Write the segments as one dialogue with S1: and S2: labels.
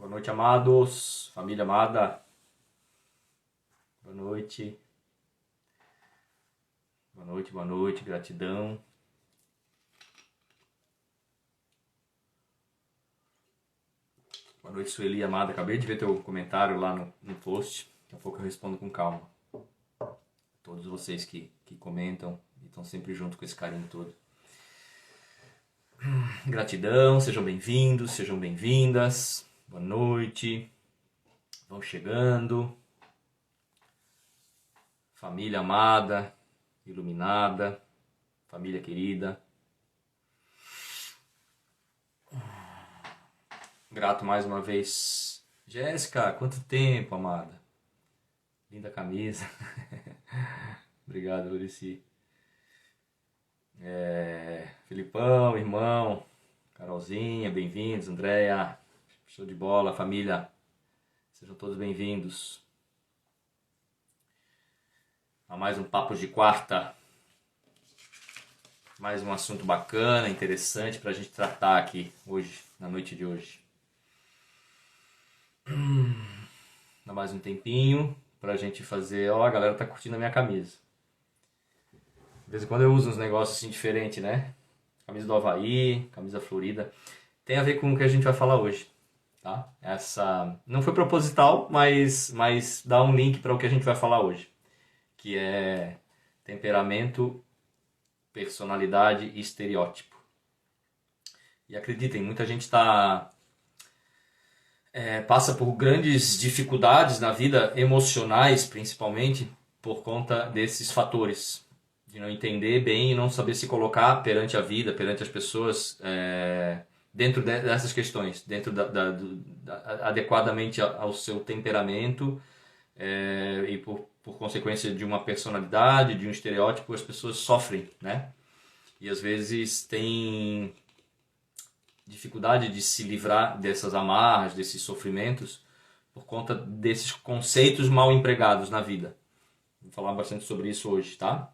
S1: Boa noite, amados, família amada. Boa noite. Boa noite, gratidão. Boa noite, Sueli amada. Acabei de ver teu comentário lá no post. Daqui a pouco eu respondo com calma. Todos vocês que comentam e estão sempre junto com esse carinho todo. Gratidão, sejam bem-vindos, sejam bem-vindas. Boa noite. Vão chegando. Família amada, iluminada, família querida. Grato mais uma vez. Jéssica, quanto tempo, amada. Linda camisa. Obrigado, Lurici. Filipão, irmão, Carolzinha, bem-vindos, Andréia, show de bola, família, sejam todos bem-vindos a mais um Papo de Quarta, mais um assunto bacana, interessante para a gente tratar aqui hoje, na noite de hoje. Dá mais um tempinho pra gente fazer, a galera tá curtindo a minha camisa. De vez em quando eu uso uns negócios assim diferentes, né? Camisa do Havaí, camisa florida. Tem a ver com o que a gente vai falar hoje, tá? Essa não foi proposital, mas dá um link para o que a gente vai falar hoje. Que é temperamento, personalidade e estereótipo. E acreditem, muita gente passa por grandes dificuldades na vida, emocionais principalmente, por conta desses fatores. De não entender bem e não saber se colocar perante a vida, perante as pessoas, dentro dessas questões, dentro adequadamente ao seu temperamento e por consequência de uma personalidade, de um estereótipo, as pessoas sofrem, né? E às vezes tem dificuldade de se livrar dessas amarras, desses sofrimentos, por conta desses conceitos mal empregados na vida. Vou falar bastante sobre isso hoje, tá?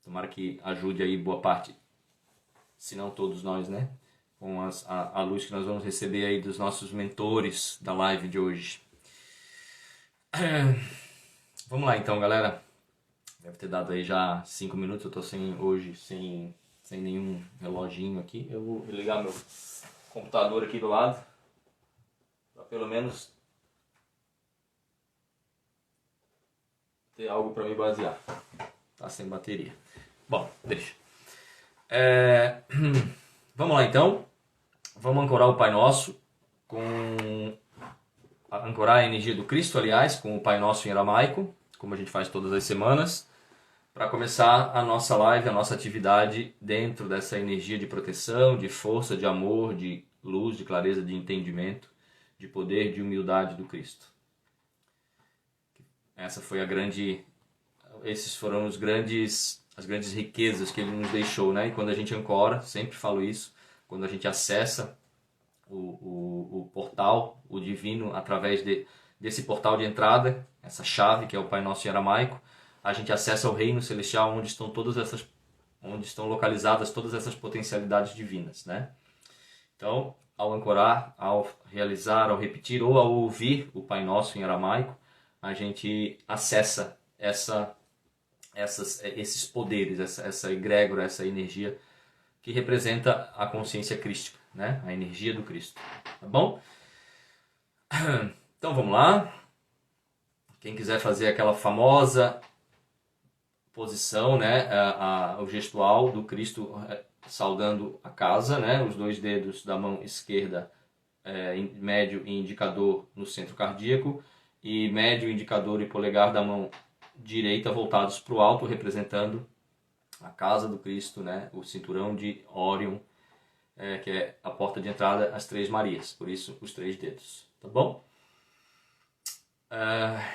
S1: Tomara que ajude aí boa parte, se não todos nós, né? Com a luz que nós vamos receber aí dos nossos mentores da live de hoje. Vamos lá então, galera. Deve ter dado aí já 5 minutos, eu tô hoje sem nenhum reloginho aqui. Eu vou ligar meu computador aqui do lado, para pelo menos ter algo para me basear. Tá sem bateria. Bom, deixa. Vamos lá então. Vamos ancorar o Pai Nosso ancorar a energia do Cristo, aliás, com o Pai Nosso em aramaico, como a gente faz todas as semanas, para começar a nossa live, a nossa atividade dentro dessa energia de proteção, de força, de amor, de luz, de clareza, de entendimento, de poder, de humildade do Cristo. Esses foram as grandes riquezas que ele nos deixou, né? E quando a gente ancora, sempre falo isso, quando a gente acessa o portal, o divino, através desse portal de entrada, essa chave que é o Pai Nosso em aramaico, a gente acessa o reino celestial onde estão localizadas todas essas potencialidades divinas, né? Então, ao ancorar, ao realizar, ao repetir ou ao ouvir o Pai Nosso em aramaico, a gente acessa esses poderes, essa egrégora, essa energia que representa a consciência crística, né? A energia do Cristo, tá bom? Então vamos lá. Quem quiser fazer aquela famosa posição, né? O gestual do Cristo saudando a casa, né? Os 2 dedos da mão esquerda, médio e indicador no centro cardíaco, e médio, indicador e polegar da mão direita voltados para o alto, representando a casa do Cristo, né? O cinturão de Órion, que é a porta de entrada às 3 Marias, por isso os 3 dedos, tá bom?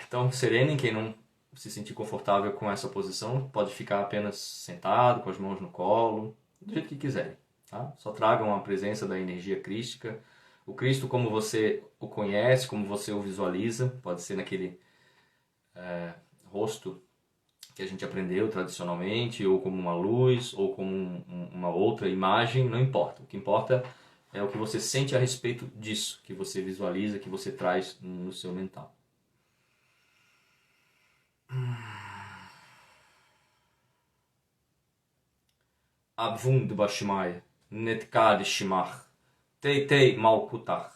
S1: Então serenem, quem não se sentir confortável com essa posição, pode ficar apenas sentado, com as mãos no colo, do jeito que quiserem, tá? Só tragam a presença da energia crística, o Cristo como você o conhece, como você o visualiza, pode ser naquele rosto que a gente aprendeu tradicionalmente, ou como uma luz, ou como uma outra imagem, não importa. O que importa é o que você sente a respeito disso, que você visualiza, que você traz no seu mental. Abvum de Bashmaya, Netkad Shimach, Tei Malkutach,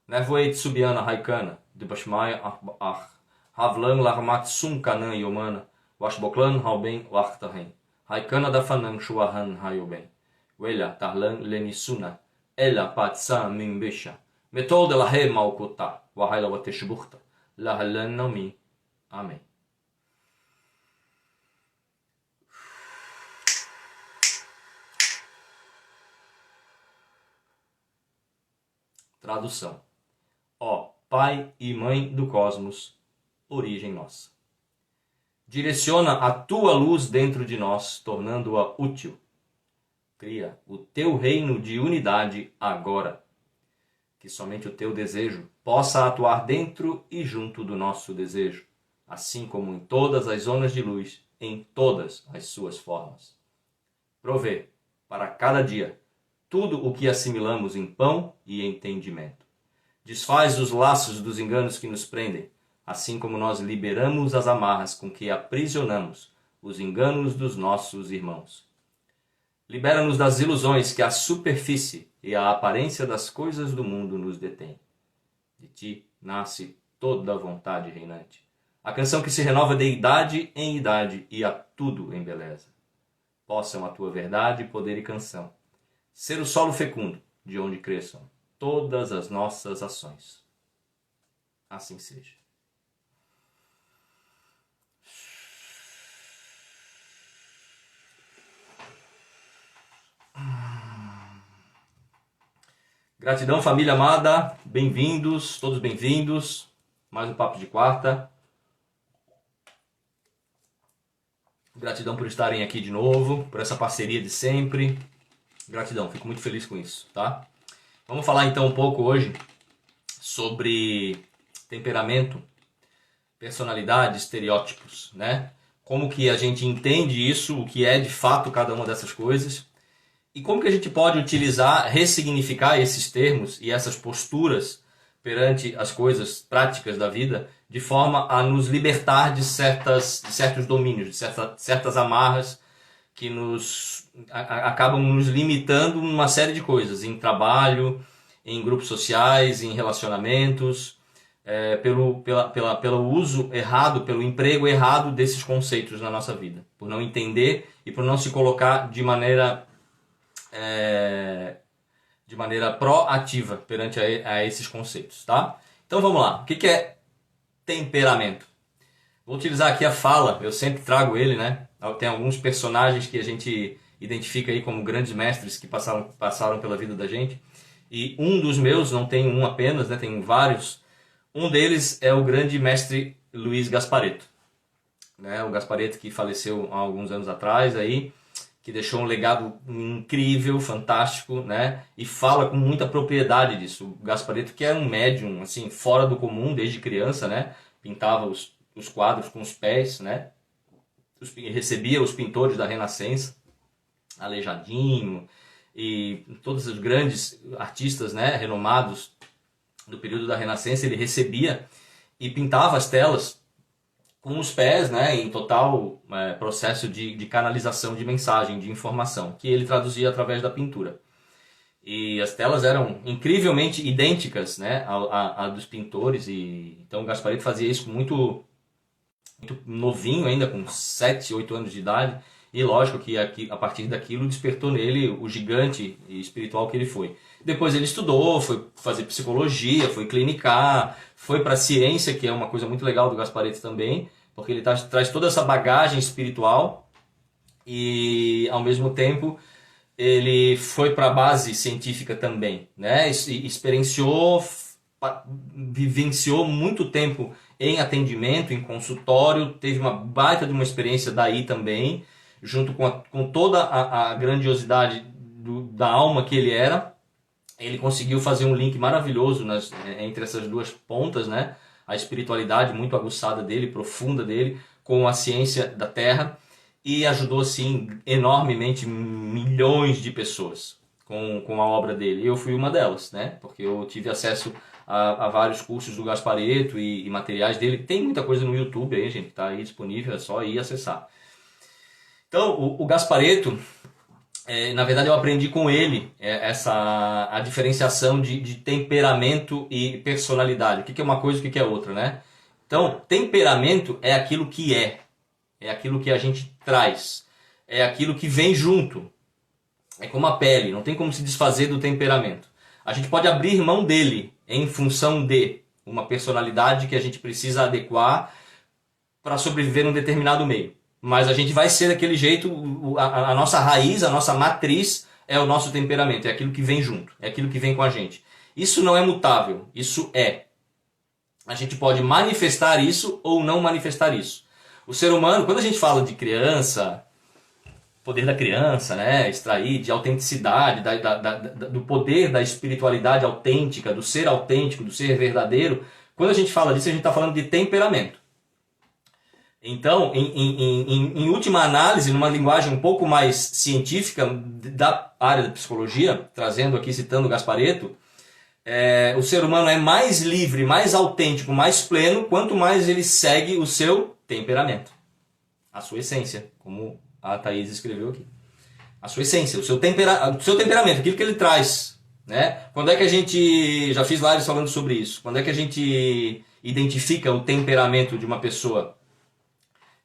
S1: Nevoeit Subiana Haikana, de Bashmaya Ach, Havlan Larmat Sumkanan Yomana, Washboklan Hauben Wachtahen, Haikana da Fanan Shuahan Hayoben, Wela Tarlan Lenisuna, Ela Patsa Mimbesha, Metol de la He Malkuta, Wahaila Wateshbuchta, Lahalan Nami. Amém. Tradução. Ó Pai e Mãe do Cosmos, origem nossa. Direciona a tua luz dentro de nós, tornando-a útil. Cria o teu reino de unidade agora. Que somente o teu desejo possa atuar dentro e junto do nosso desejo, assim como em todas as zonas de luz, em todas as suas formas. Provê, para cada dia, tudo o que assimilamos em pão e entendimento. Desfaz os laços dos enganos que nos prendem, assim como nós liberamos as amarras com que aprisionamos os enganos dos nossos irmãos. Libera-nos das ilusões que a superfície e a aparência das coisas do mundo nos detêm. De ti nasce toda a vontade reinante, a canção que se renova de idade em idade e a tudo em beleza. Possam a tua verdade, poder e canção ser o solo fecundo de onde cresçam todas as nossas ações. Assim seja. Gratidão, família amada. Bem-vindos, todos bem-vindos. Mais um Papo de Quarta. Gratidão por estarem aqui de novo, por essa parceria de sempre. Gratidão, fico muito feliz com isso, tá? Vamos falar então um pouco hoje sobre temperamento, personalidade, estereótipos, né? Como que a gente entende isso, o que é de fato cada uma dessas coisas e como que a gente pode utilizar, ressignificar esses termos e essas posturas perante as coisas práticas da vida de forma a nos libertar de certos domínios, de certas amarras que acabam nos limitando uma série de coisas, em trabalho, em grupos sociais, em relacionamentos, pelo uso errado, pelo emprego errado desses conceitos na nossa vida, por não entender e por não se colocar de maneira proativa perante a esses conceitos, tá? Então vamos lá, o que é temperamento? Vou utilizar aqui a fala, eu sempre trago ele, né? Tem alguns personagens que a gente identifica aí como grandes mestres que passaram pela vida da gente. E um dos meus, não tem um apenas, né? Tem vários. Um deles é o grande mestre Luiz Gasparetto, né? O Gasparetto que faleceu há alguns anos atrás aí, que deixou um legado incrível, fantástico, né? E fala com muita propriedade disso. O Gasparetto, que era um médium assim, fora do comum desde criança, né? Pintava os quadros com os pés, né? Recebia os pintores da Renascença, Aleijadinho e todos os grandes artistas, né, renomados do período da Renascença, ele recebia e pintava as telas com os pés, né, em total processo de canalização de mensagem, de informação, que ele traduzia através da pintura. E as telas eram incrivelmente idênticas, né, a dos pintores, e então o Gasparetto fazia isso muito novinho ainda, com 7, 8 anos de idade, e lógico que a partir daquilo despertou nele o gigante espiritual que ele foi. Depois ele estudou, foi fazer psicologia, foi clinicar, foi para a ciência, que é uma coisa muito legal do Gasparetto também, porque ele traz toda essa bagagem espiritual e ao mesmo tempo ele foi para a base científica também, né? Experienciou, vivenciou muito tempo em atendimento, em consultório, teve uma baita de uma experiência daí também, junto com toda a grandiosidade da alma que ele era. Ele conseguiu fazer um link maravilhoso entre essas duas pontas, né? A espiritualidade muito aguçada dele, profunda dele, com a ciência da Terra, e ajudou, assim, enormemente milhões de pessoas com a obra dele. E eu fui uma delas, né? Porque eu tive acesso a vários cursos do Gasparetto e materiais dele. Tem muita coisa no YouTube aí, gente, tá aí disponível, é só ir acessar. Então, o Gasparetto, na verdade eu aprendi com ele a diferenciação de temperamento e personalidade. O que é uma coisa e o que é outra, né? Então, temperamento é aquilo que é aquilo que a gente traz, é aquilo que vem junto. É como a pele, não tem como se desfazer do temperamento. A gente pode abrir mão dele em função de uma personalidade que a gente precisa adequar para sobreviver num determinado meio. Mas a gente vai ser daquele jeito, a nossa raiz, a nossa matriz é o nosso temperamento, é aquilo que vem junto, é aquilo que vem com a gente. Isso não é mutável, isso é. A gente pode manifestar isso ou não manifestar isso. O ser humano, quando a gente fala de criança, poder da criança, né, extrair de autenticidade, do poder da espiritualidade autêntica, do ser verdadeiro, quando a gente fala disso, a gente está falando de temperamento. Então, em última análise, numa linguagem um pouco mais científica da área da psicologia, trazendo aqui, citando Gasparetto, o ser humano é mais livre, mais autêntico, mais pleno, quanto mais ele segue o seu temperamento, a sua essência, como a Thaís escreveu aqui. A sua essência, o seu temperamento, aquilo que ele traz. Né? Quando é que a gente, já fiz lives falando sobre isso, quando é que a gente identifica o temperamento de uma pessoa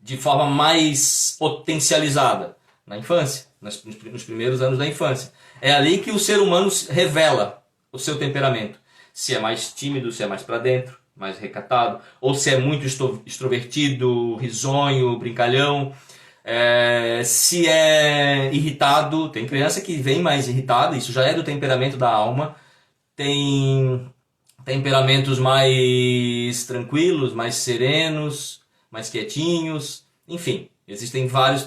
S1: de forma mais potencializada? Na infância, nos primeiros anos da infância. É ali que o ser humano revela o seu temperamento. Se é mais tímido, se é mais para dentro, mais recatado, ou se é muito extrovertido, risonho, brincalhão. Se é irritado, tem criança que vem mais irritada, isso já é do temperamento da alma. Tem temperamentos mais tranquilos, mais serenos, mais quietinhos, enfim, existem vários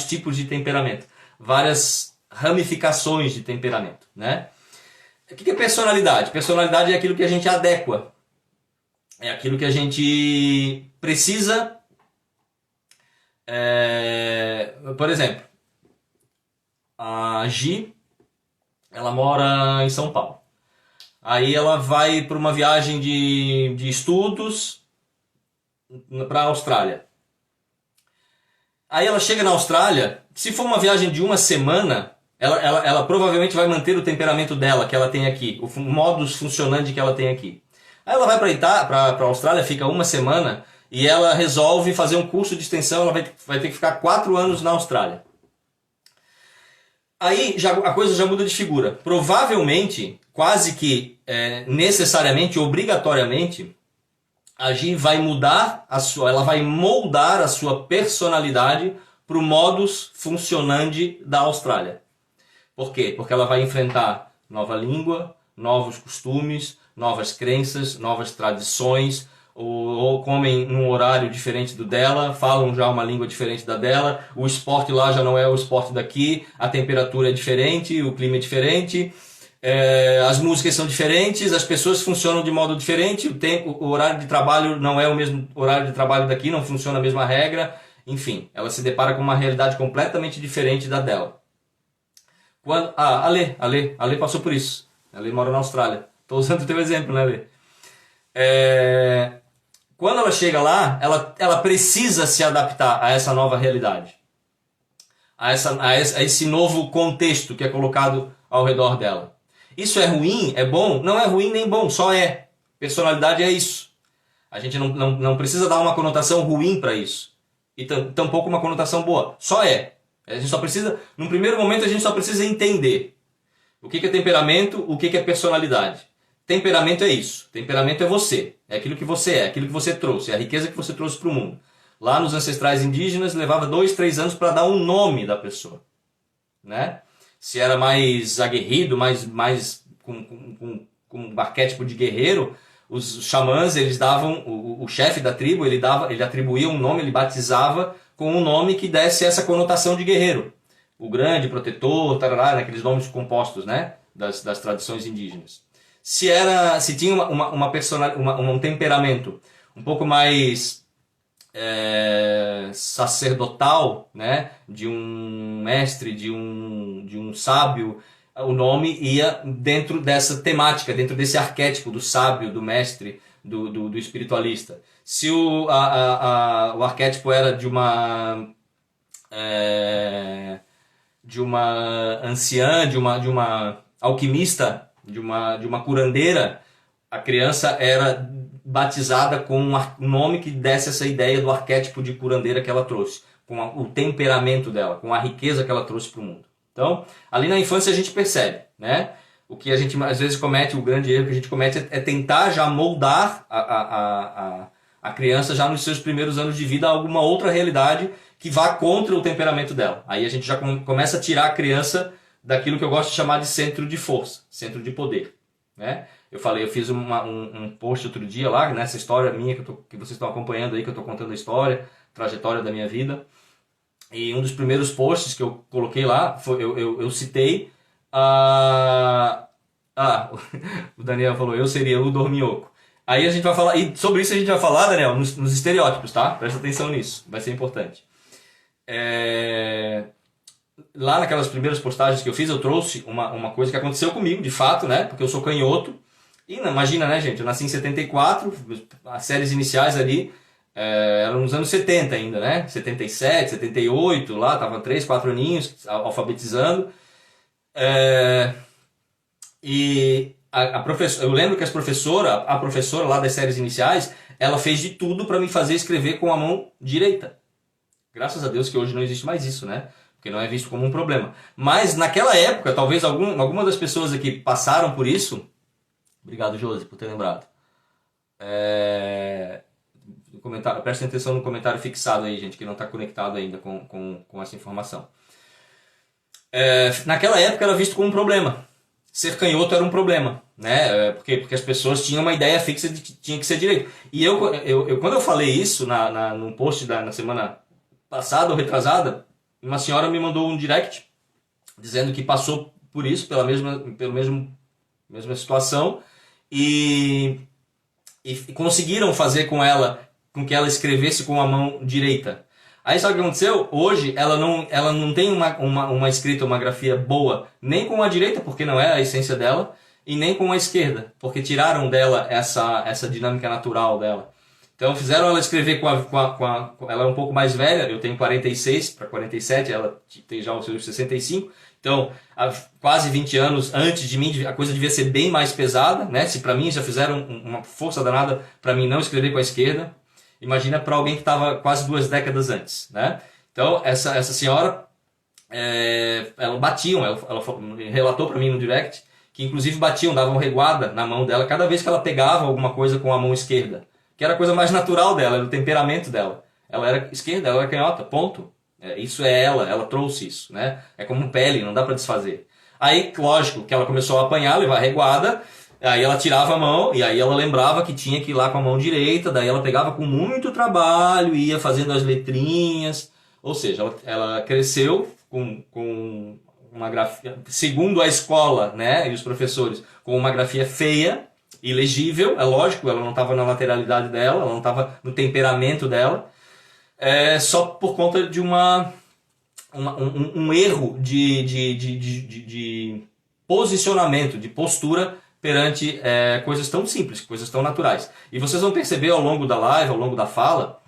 S1: tipos de temperamento, várias ramificações de temperamento, né? O que é personalidade? Personalidade é aquilo que a gente adequa, é aquilo que a gente precisa. Por exemplo, a Gi, ela mora em São Paulo. Aí ela vai para uma viagem de estudos para a Austrália. Aí ela chega na Austrália, se for uma viagem de uma semana, ela provavelmente vai manter o temperamento dela, que ela tem aqui, o modus funcionandi que ela tem aqui. Aí ela vai para a Austrália, fica uma semana, e ela resolve fazer um curso de extensão, ela vai ter que ficar 4 anos na Austrália. Aí a coisa já muda de figura. Provavelmente, quase que necessariamente, obrigatoriamente, a Gi vai ela vai moldar a sua personalidade para o modus funcionandi da Austrália. Por quê? Porque ela vai enfrentar nova língua, novos costumes, novas crenças, novas tradições, ou comem num horário diferente do dela, falam já uma língua diferente da dela, o esporte lá já não é o esporte daqui, a temperatura é diferente, o clima é diferente, as músicas são diferentes, as pessoas funcionam de modo diferente, o horário de trabalho não é o mesmo horário de trabalho daqui, não funciona a mesma regra, enfim, ela se depara com uma realidade completamente diferente da dela. A Lê passou por isso. A Lê mora na Austrália. Estou usando o teu exemplo, né, Lê? Quando ela chega lá, ela precisa se adaptar a essa nova realidade. A esse novo contexto que é colocado ao redor dela. Isso é ruim? É bom? Não é ruim nem bom, só é. Personalidade é isso. A gente não precisa dar uma conotação ruim para isso. E tampouco uma conotação boa. Só é. A gente só precisa, num primeiro momento, a gente só precisa entender o que é temperamento, o que é personalidade. Temperamento é isso. Temperamento é você. É aquilo que você é, aquilo que você trouxe, é a riqueza que você trouxe para o mundo. Lá nos ancestrais indígenas, levava 2, 3 anos para dar um nome da pessoa. Né? Se era mais aguerrido, mais com um arquétipo de guerreiro, os xamãs, eles davam, o chefe da tribo, ele atribuía um nome, ele batizava com um nome que desse essa conotação de guerreiro. O grande, protetor, tarará, aqueles nomes compostos, né, das tradições indígenas. Se tinha um temperamento um pouco mais sacerdotal, né, de um mestre, de um sábio, o nome ia dentro dessa temática, dentro desse arquétipo do sábio, do mestre, do espiritualista. Se o arquétipo era de uma anciã, de uma alquimista, de uma curandeira, a criança era batizada com um nome que desse essa ideia do arquétipo de curandeira que ela trouxe, com o temperamento dela, com a riqueza que ela trouxe para o mundo. Então, ali na infância a gente percebe, né? O que a gente às vezes comete, o grande erro que a gente comete é tentar já moldar a criança já nos seus primeiros anos de vida a alguma outra realidade que vá contra o temperamento dela. Aí a gente já começa a tirar a criança daquilo que eu gosto de chamar de centro de força, centro de poder, né? Eu fiz um post outro dia lá, nessa história minha que vocês estão acompanhando aí, que eu estou contando a história, trajetória da minha vida. E um dos primeiros posts que eu coloquei lá, eu citei o Daniel falou, eu seria o dorminhoco. Aí a gente vai falar, e sobre isso a gente vai falar, Daniel, nos estereótipos, tá? Presta atenção nisso, vai ser importante. Lá naquelas primeiras postagens que eu fiz, eu trouxe uma coisa que aconteceu comigo, de fato, né? Porque eu sou canhoto. E imagina, né, gente? Eu nasci em 74, as séries iniciais ali eram nos anos 70 ainda, né? 77, 78, lá, tava 3, 4 aninhos alfabetizando. E eu lembro que a professora lá das séries iniciais, ela fez de tudo para me fazer escrever com a mão direita. Graças a Deus que hoje não existe mais isso, né? Porque não é visto como um problema. Mas naquela época, talvez alguma das pessoas aqui passaram por isso. Obrigado, Josi, por ter lembrado. Prestem atenção no comentário fixado aí, gente, que não está conectado ainda com essa informação. Naquela época era visto como um problema. Ser canhoto era um problema, né? Porque as pessoas tinham uma ideia fixa de que tinha que ser direito. E quando eu falei isso num post na semana passada ou retrasada, uma senhora me mandou um direct dizendo que passou por isso, pela mesma situação, e conseguiram fazer com que ela escrevesse com a mão direita. Aí sabe o que aconteceu? Hoje ela não tem uma escrita, uma grafia boa, nem com a direita, porque não é a essência dela, e nem com a esquerda, porque tiraram dela essa dinâmica natural dela. Então fizeram ela escrever ela é um pouco mais velha, eu tenho 46 para 47, ela tem já os seus 65. Então, há quase 20 anos antes de mim, a coisa devia ser bem mais pesada, né? Se para mim já fizeram uma força danada para mim não escrever com a esquerda, imagina para alguém que estava quase 2 décadas antes, né? Então, essa senhora, ela relatou para mim no direct que inclusive davam reguada na mão dela cada vez que ela pegava alguma coisa com a mão esquerda, que era a coisa mais natural dela, era o temperamento dela. Ela era esquerda, ela era canhota, ponto. Isso é ela trouxe isso, né? É como pele, não dá para desfazer. Aí, lógico, que ela começou a apanhar, levar reguada, aí ela tirava a mão, e aí ela lembrava que tinha que ir lá com a mão direita, daí ela pegava com muito trabalho, ia fazendo as letrinhas, ou seja, ela cresceu com uma grafia, segundo a escola, né, e os professores, com uma grafia feia, ilegível, é lógico, ela não estava na lateralidade dela, ela não estava no temperamento dela, só por conta de um erro de posicionamento, de postura perante coisas tão simples, coisas tão naturais. E vocês vão perceber ao longo da live, ao longo da fala,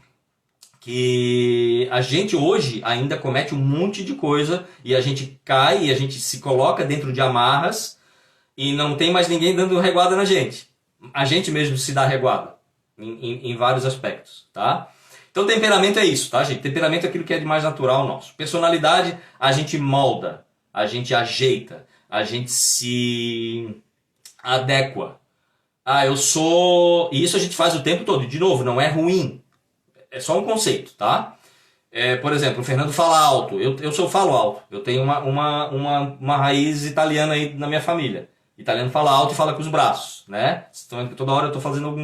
S1: que a gente hoje ainda comete um monte de coisa e a gente cai e a gente se coloca dentro de amarras e não tem mais ninguém dando reguada na gente. A gente mesmo se dá reguada em vários aspectos, tá? Então temperamento é isso, tá, gente? Temperamento é aquilo que é de mais natural nosso. Personalidade, a gente molda, a gente ajeita, a gente se adequa. Eu sou... E isso a gente faz o tempo todo. De novo, não é ruim. É só um conceito, tá? Por exemplo, o Fernando fala alto. Eu falo alto. Eu tenho uma raiz italiana aí na minha família. Italiano fala alto e fala com os braços, né? Então, toda hora eu estou fazendo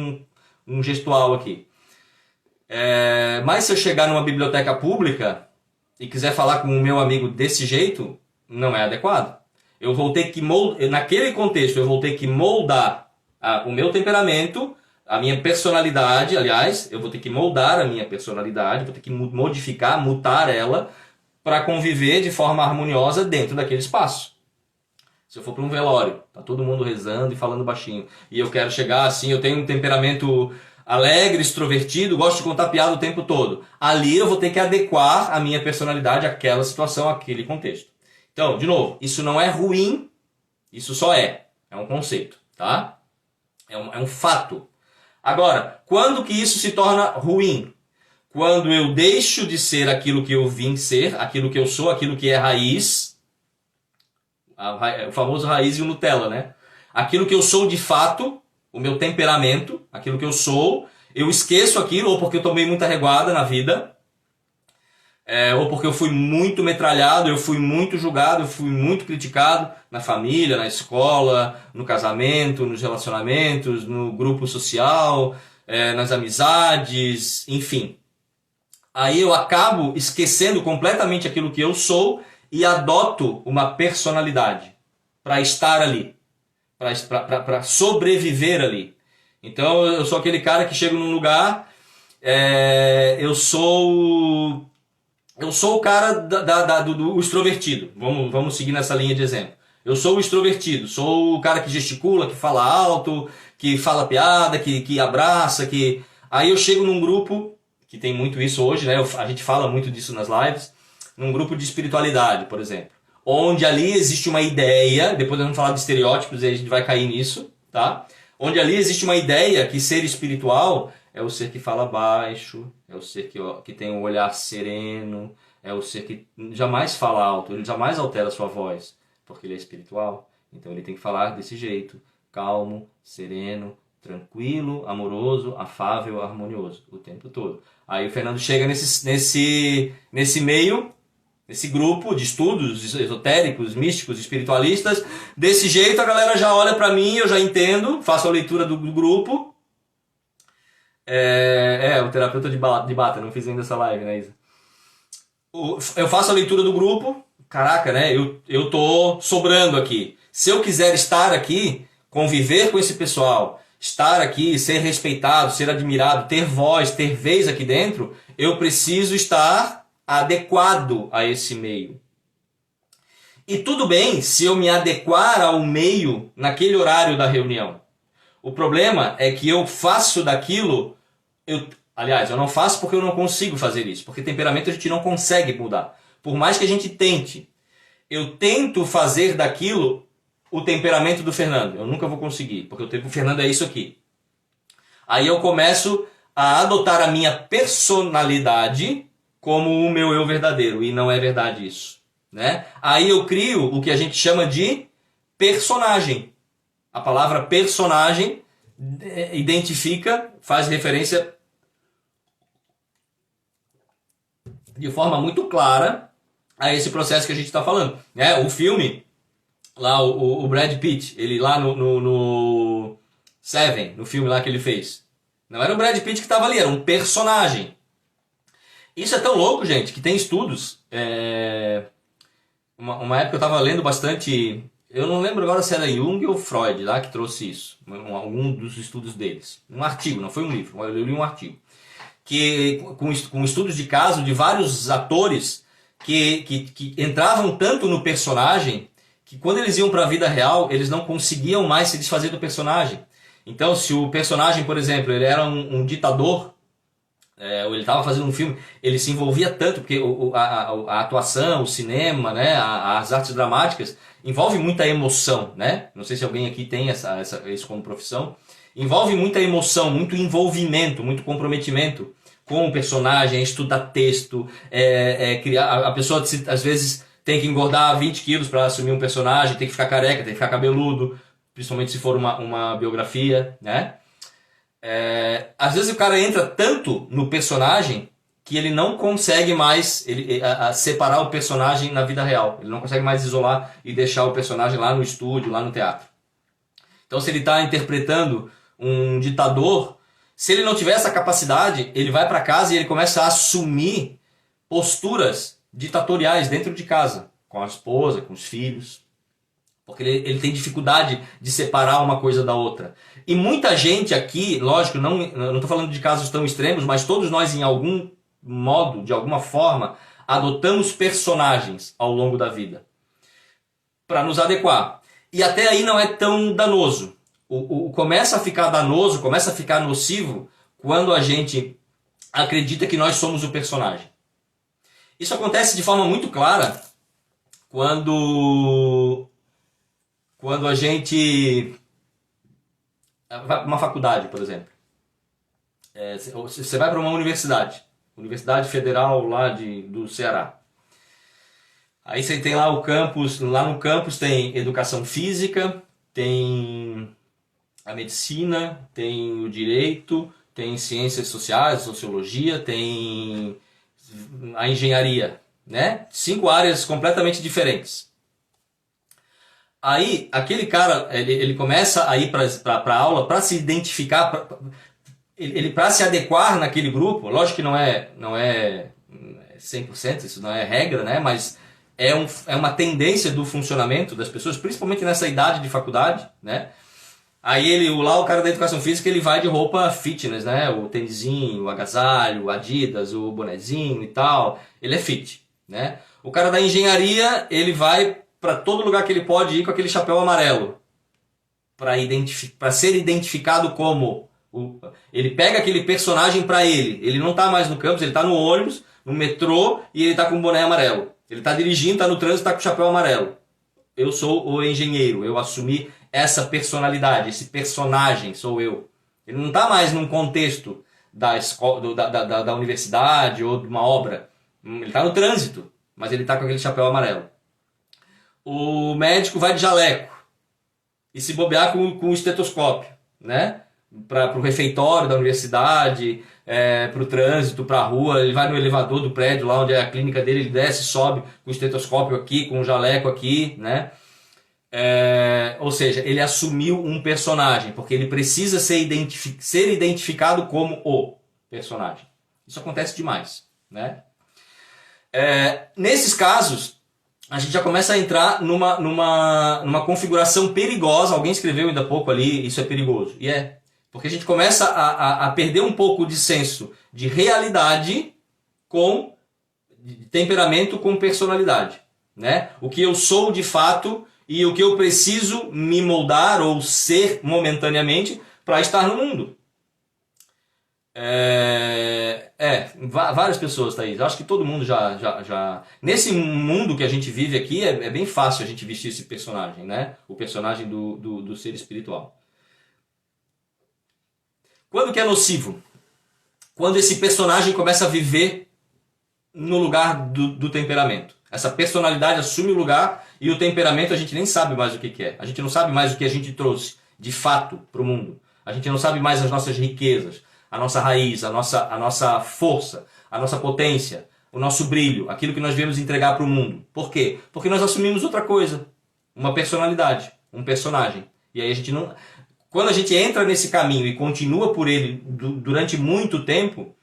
S1: um gestual aqui. Mas se eu chegar numa biblioteca pública e quiser falar com o meu amigo desse jeito, não é adequado. Eu vou ter que naquele contexto, eu vou ter que moldar o meu temperamento, a minha personalidade, aliás, eu vou ter que moldar a minha personalidade, vou ter que modificar, mutar ela para conviver de forma harmoniosa dentro daquele espaço. Se eu for para um velório, tá todo mundo rezando e falando baixinho, e eu quero chegar assim, eu tenho um temperamento alegre, extrovertido, gosto de contar piada o tempo todo. Ali eu vou ter que adequar a minha personalidade àquela situação, àquele contexto. Então, de novo, isso não é ruim, isso só é um conceito, tá? É um fato. Agora, quando que isso se torna ruim? Quando eu deixo de ser aquilo que eu vim ser, aquilo que eu sou, aquilo que é raiz, o famoso raiz e o Nutella, né? Aquilo que eu sou de fato, o meu temperamento, aquilo que eu sou, eu esqueço aquilo, ou porque eu tomei muita reguada na vida, ou porque eu fui muito metralhado, eu fui muito julgado, eu fui muito criticado na família, na escola, no casamento, nos relacionamentos, no grupo social, nas amizades, enfim. Aí eu acabo esquecendo completamente aquilo que eu sou e adoto uma personalidade para estar ali, para sobreviver ali. Então eu sou aquele cara que chega num lugar, eu sou o cara do extrovertido. Vamos seguir nessa linha de exemplo. Eu sou o extrovertido, sou o cara que gesticula, que fala alto, que fala piada, que abraça, que... Aí eu chego num grupo, que tem muito isso hoje, né? A gente fala muito disso nas lives, num grupo de espiritualidade, por exemplo. Onde ali existe uma ideia, depois nós vamos falar de estereótipos e a gente vai cair nisso, tá? Onde ali existe uma ideia que ser espiritual é o ser que fala baixo, é o ser que tem um olhar sereno, é o ser que jamais fala alto, ele jamais altera a sua voz, porque ele é espiritual. Então ele tem que falar desse jeito, calmo, sereno, tranquilo, amoroso, afável, harmonioso, o tempo todo. Aí o Fernando chega nesse meio, nesse grupo de estudos esotéricos, místicos, espiritualistas. Desse jeito a galera já olha pra mim, eu já entendo, faço a leitura do grupo. O terapeuta de bata, não fiz ainda essa live, né, Isa? Eu faço a leitura do grupo, caraca, né, eu tô sobrando aqui. Se eu quiser estar aqui, conviver com esse pessoal, estar aqui, ser respeitado, ser admirado, ter voz, ter vez aqui dentro, eu preciso estar adequado a esse meio. E tudo bem se eu me adequar ao meio naquele horário da reunião. O problema é que eu faço daquilo... Aliás, eu não faço porque eu não consigo fazer isso. Porque temperamento a gente não consegue mudar. Por mais que a gente tente. Eu tento fazer daquilo o temperamento do Fernando. Eu nunca vou conseguir, porque o tempo do Fernando é isso aqui. Aí eu começo a adotar a minha personalidade como o meu eu verdadeiro. E não é verdade isso, né? Aí eu crio o que a gente chama de personagem. A palavra personagem identifica, faz referência de forma muito clara a esse processo que a gente está falando, né? O filme, lá o Brad Pitt, ele lá no Seven, no filme lá que ele fez, não era o Brad Pitt que estava ali, era um personagem. Isso é tão louco, gente, que tem estudos. Uma época eu estava lendo bastante, eu não lembro agora se era Jung ou Freud lá que trouxe isso, algum dos estudos deles. Um artigo, não foi um livro, eu li um artigo. Que, com estudos de caso de vários atores que entravam tanto no personagem que quando eles iam para a vida real, eles não conseguiam mais se desfazer do personagem. Então, se o personagem, por exemplo, ele era um ditador, ou ele estava fazendo um filme, ele se envolvia tanto, porque a atuação, o cinema, né, as artes dramáticas, envolve muita emoção, né? Não sei se alguém aqui tem isso como profissão. Envolve muita emoção, muito envolvimento, muito comprometimento com o personagem, estudar texto, criar, a pessoa às vezes tem que engordar 20 quilos para assumir um personagem, tem que ficar careca, tem que ficar cabeludo, principalmente se for uma biografia, né? Às vezes o cara entra tanto no personagem que ele não consegue mais separar o personagem na vida real. Ele não consegue mais isolar e deixar o personagem lá no estúdio, lá no teatro. Então, se ele está interpretando um ditador, se ele não tiver essa capacidade, ele vai para casa e ele começa a assumir posturas ditatoriais dentro de casa, com a esposa, com os filhos, porque ele tem dificuldade de separar uma coisa da outra. E muita gente aqui, lógico, não estou falando de casos tão extremos, mas todos nós em algum modo, de alguma forma, adotamos personagens ao longo da vida para nos adequar. E até aí não é tão danoso. Começa a ficar danoso, começa a ficar nocivo quando a gente acredita que nós somos o personagem. Isso acontece de forma muito clara quando a gente vai para uma faculdade, por exemplo. Você vai para uma Universidade Federal lá do Ceará. Aí você tem lá o campus, lá no campus tem educação física, tem a medicina, tem o direito, tem ciências sociais, sociologia, tem a engenharia, né? 5 áreas completamente diferentes. Aí aquele cara, ele começa a ir para a aula para se identificar, para se adequar naquele grupo. Lógico que não é 100%, isso não é regra, né? Mas é uma tendência do funcionamento das pessoas, principalmente nessa idade de faculdade, né? Aí o cara da educação física, ele vai de roupa fitness, né? O tênisinho, o agasalho, o Adidas, o bonezinho e tal. Ele é fit, né? O cara da engenharia, ele vai para todo lugar que ele pode ir com aquele chapéu amarelo. Para ser identificado como... Ele pega aquele personagem para ele. Ele não tá mais no campus, ele tá no ônibus, no metrô, e ele tá com um boné amarelo. Ele tá dirigindo, tá no trânsito, tá com o chapéu amarelo. Eu sou o engenheiro, eu assumi essa personalidade, esse personagem sou eu. Ele não está mais num contexto da escola, da universidade ou de uma obra. Ele está no trânsito, mas ele está com aquele chapéu amarelo. O médico vai de jaleco e se bobear com o estetoscópio, né? Para o refeitório da universidade, para o trânsito, para a rua. Ele vai no elevador do prédio, lá onde é a clínica dele, ele desce, sobe com o estetoscópio aqui, com o jaleco aqui, né? Ou seja, ele assumiu um personagem, porque ele precisa ser identificado como o personagem. Isso acontece demais, né? Nesses casos, a gente já começa a entrar numa configuração perigosa. Alguém escreveu ainda há pouco ali, isso é perigoso. E porque a gente começa a perder um pouco de senso de realidade com de temperamento com personalidade, né? O que eu sou de fato e o que eu preciso me moldar ou ser momentaneamente para estar no mundo. Várias pessoas, Thaís. Acho que todo mundo já... Nesse mundo que a gente vive aqui, é bem fácil a gente vestir esse personagem, né? O personagem do ser espiritual. Quando que é nocivo? Quando esse personagem começa a viver no lugar do temperamento. Essa personalidade assume o lugar e o temperamento a gente nem sabe mais o que é. A gente não sabe mais o que a gente trouxe de fato para o mundo. A gente não sabe mais as nossas riquezas, a nossa raiz, a nossa força, a nossa potência, o nosso brilho, aquilo que nós viemos entregar para o mundo. Por quê? Porque nós assumimos outra coisa, uma personalidade, um personagem. E aí a gente não... Quando a gente entra nesse caminho e continua por ele durante muito tempo,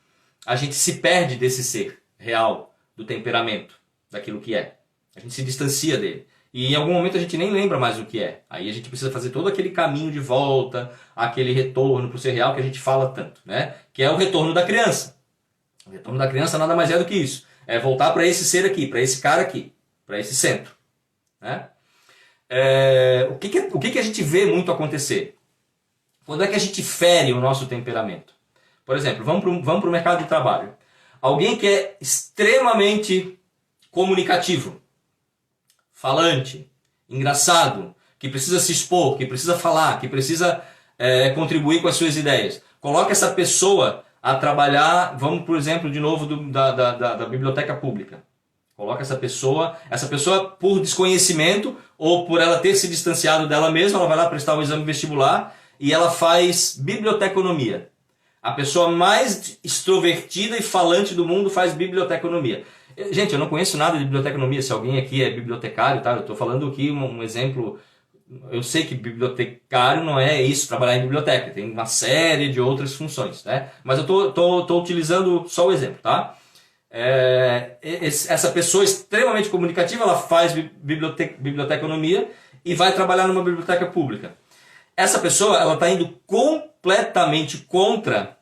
S1: a gente se perde desse ser real, do temperamento, daquilo que é. A gente se distancia dele. E em algum momento a gente nem lembra mais o que é. Aí a gente precisa fazer todo aquele caminho de volta, aquele retorno para o ser real que a gente fala tanto, né? Que é o retorno da criança. O retorno da criança nada mais é do que isso. É voltar para esse ser aqui, para esse cara aqui, para esse centro, né? O que a gente vê muito acontecer? Quando é que a gente fere o nosso temperamento? Por exemplo, vamos para o mercado de trabalho. Alguém que é extremamente comunicativo, falante, engraçado, que precisa se expor, que precisa falar, que precisa contribuir com as suas ideias. Coloca essa pessoa a trabalhar, vamos, por exemplo, de novo da biblioteca pública. Coloca essa pessoa por desconhecimento ou por ela ter se distanciado dela mesma, ela vai lá prestar o exame vestibular e ela faz biblioteconomia. A pessoa mais extrovertida e falante do mundo faz biblioteconomia. Gente, eu não conheço nada de biblioteconomia. Se alguém aqui é bibliotecário, tá? Eu estou falando aqui um exemplo. Eu sei que bibliotecário não é isso, trabalhar em biblioteca. Tem uma série de outras funções, né? Mas eu estou utilizando só o exemplo, tá? Essa pessoa extremamente comunicativa, ela faz biblioteconomia e vai trabalhar numa biblioteca pública. Essa pessoa, ela está indo completamente contra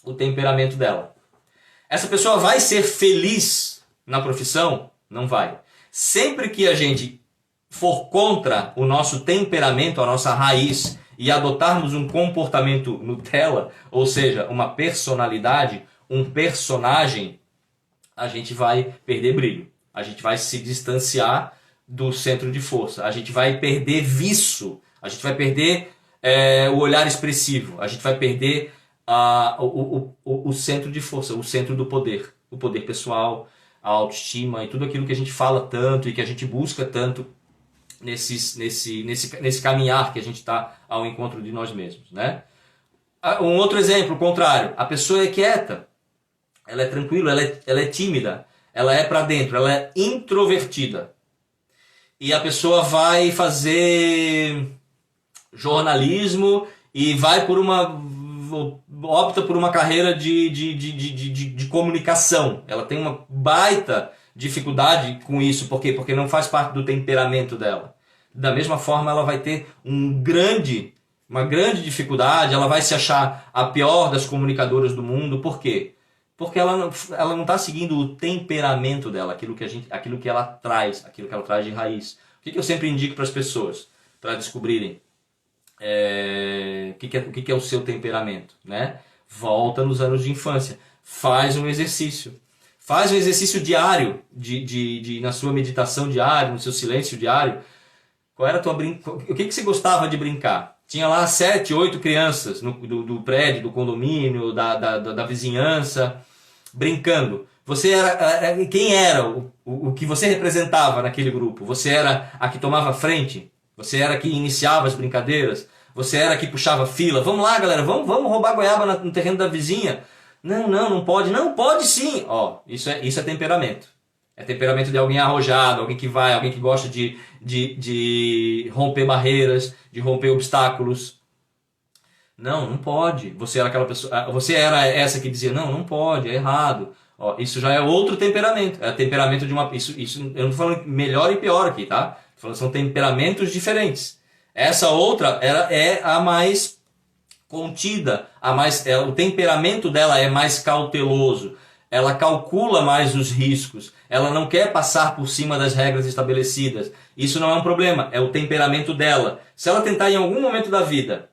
S1: o temperamento dela. Essa pessoa vai ser feliz na profissão? Não vai. Sempre que a gente for contra o nosso temperamento, a nossa raiz, e adotarmos um comportamento Nutella, ou seja, uma personalidade, um personagem, a gente vai perder brilho. A gente vai se distanciar do centro de força. A gente vai perder viço. A gente vai perder o olhar expressivo. A gente vai perder o centro de força, o centro do poder. O poder pessoal, a autoestima e tudo aquilo que a gente fala tanto e que a gente busca tanto nesse caminhar que a gente está ao encontro de nós mesmos, né? Um outro exemplo, o contrário. A pessoa é quieta, ela é tranquila, ela é tímida, ela é para dentro, ela é introvertida. E a pessoa vai fazer jornalismo e opta por uma carreira de comunicação. Ela tem uma baita dificuldade com isso. Por quê? Porque não faz parte do temperamento dela. Da mesma forma, ela vai ter uma grande dificuldade, ela vai se achar a pior das comunicadoras do mundo. Por quê? Porque ela não está seguindo o temperamento dela, aquilo que ela traz de raiz. O que eu sempre indico para as pessoas, para descobrirem o que é o seu temperamento, né? Volta nos anos de infância, faz um exercício. Faz um exercício diário, na sua meditação diária, no seu silêncio diário. Qual era o que você gostava de brincar? Tinha lá 7, 8 crianças do prédio, do condomínio, da vizinhança, brincando. Você quem era o que você representava naquele grupo? Você era a que tomava frente? Você era a que iniciava as brincadeiras? Você era a que puxava fila? Vamos lá, galera, vamos roubar goiaba no terreno da vizinha? Não pode. Não, pode sim. Ó, isso é temperamento. É temperamento de alguém arrojado, alguém que gosta de romper barreiras, de romper obstáculos. Não pode. Você era aquela pessoa, você era essa que dizia, não pode, é errado. Ó, isso já é outro temperamento. É temperamento de uma... Isso, eu não estou falando melhor e pior aqui, tá? Estou falando são temperamentos diferentes. Essa outra é a mais contida, o temperamento dela é mais cauteloso. Ela calcula mais os riscos. Ela não quer passar por cima das regras estabelecidas. Isso não é um problema, é o temperamento dela. Se ela tentar em algum momento da vida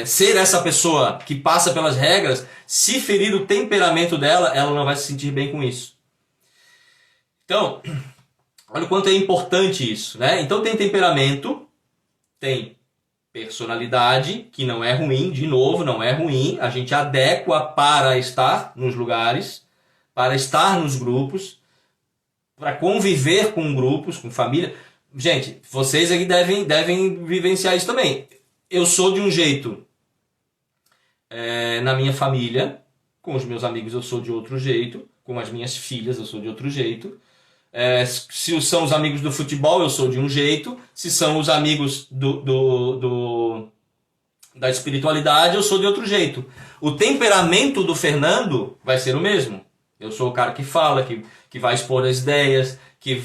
S1: ser essa pessoa que passa pelas regras, se ferir o temperamento dela, ela não vai se sentir bem com isso. Então, olha o quanto é importante isso, né? Então tem temperamento, tem personalidade, que não é ruim, de novo, não é ruim. A gente adequa para estar nos lugares, para estar nos grupos, para conviver com grupos, com família. Gente, vocês aqui devem vivenciar isso também. Eu sou de um jeito na minha família, com os meus amigos eu sou de outro jeito, com as minhas filhas eu sou de outro jeito. Se são os amigos do futebol, eu sou de um jeito. Se são os amigos da espiritualidade, eu sou de outro jeito. O temperamento do Fernando vai ser o mesmo. Eu sou o cara que fala, que vai expor as ideias, que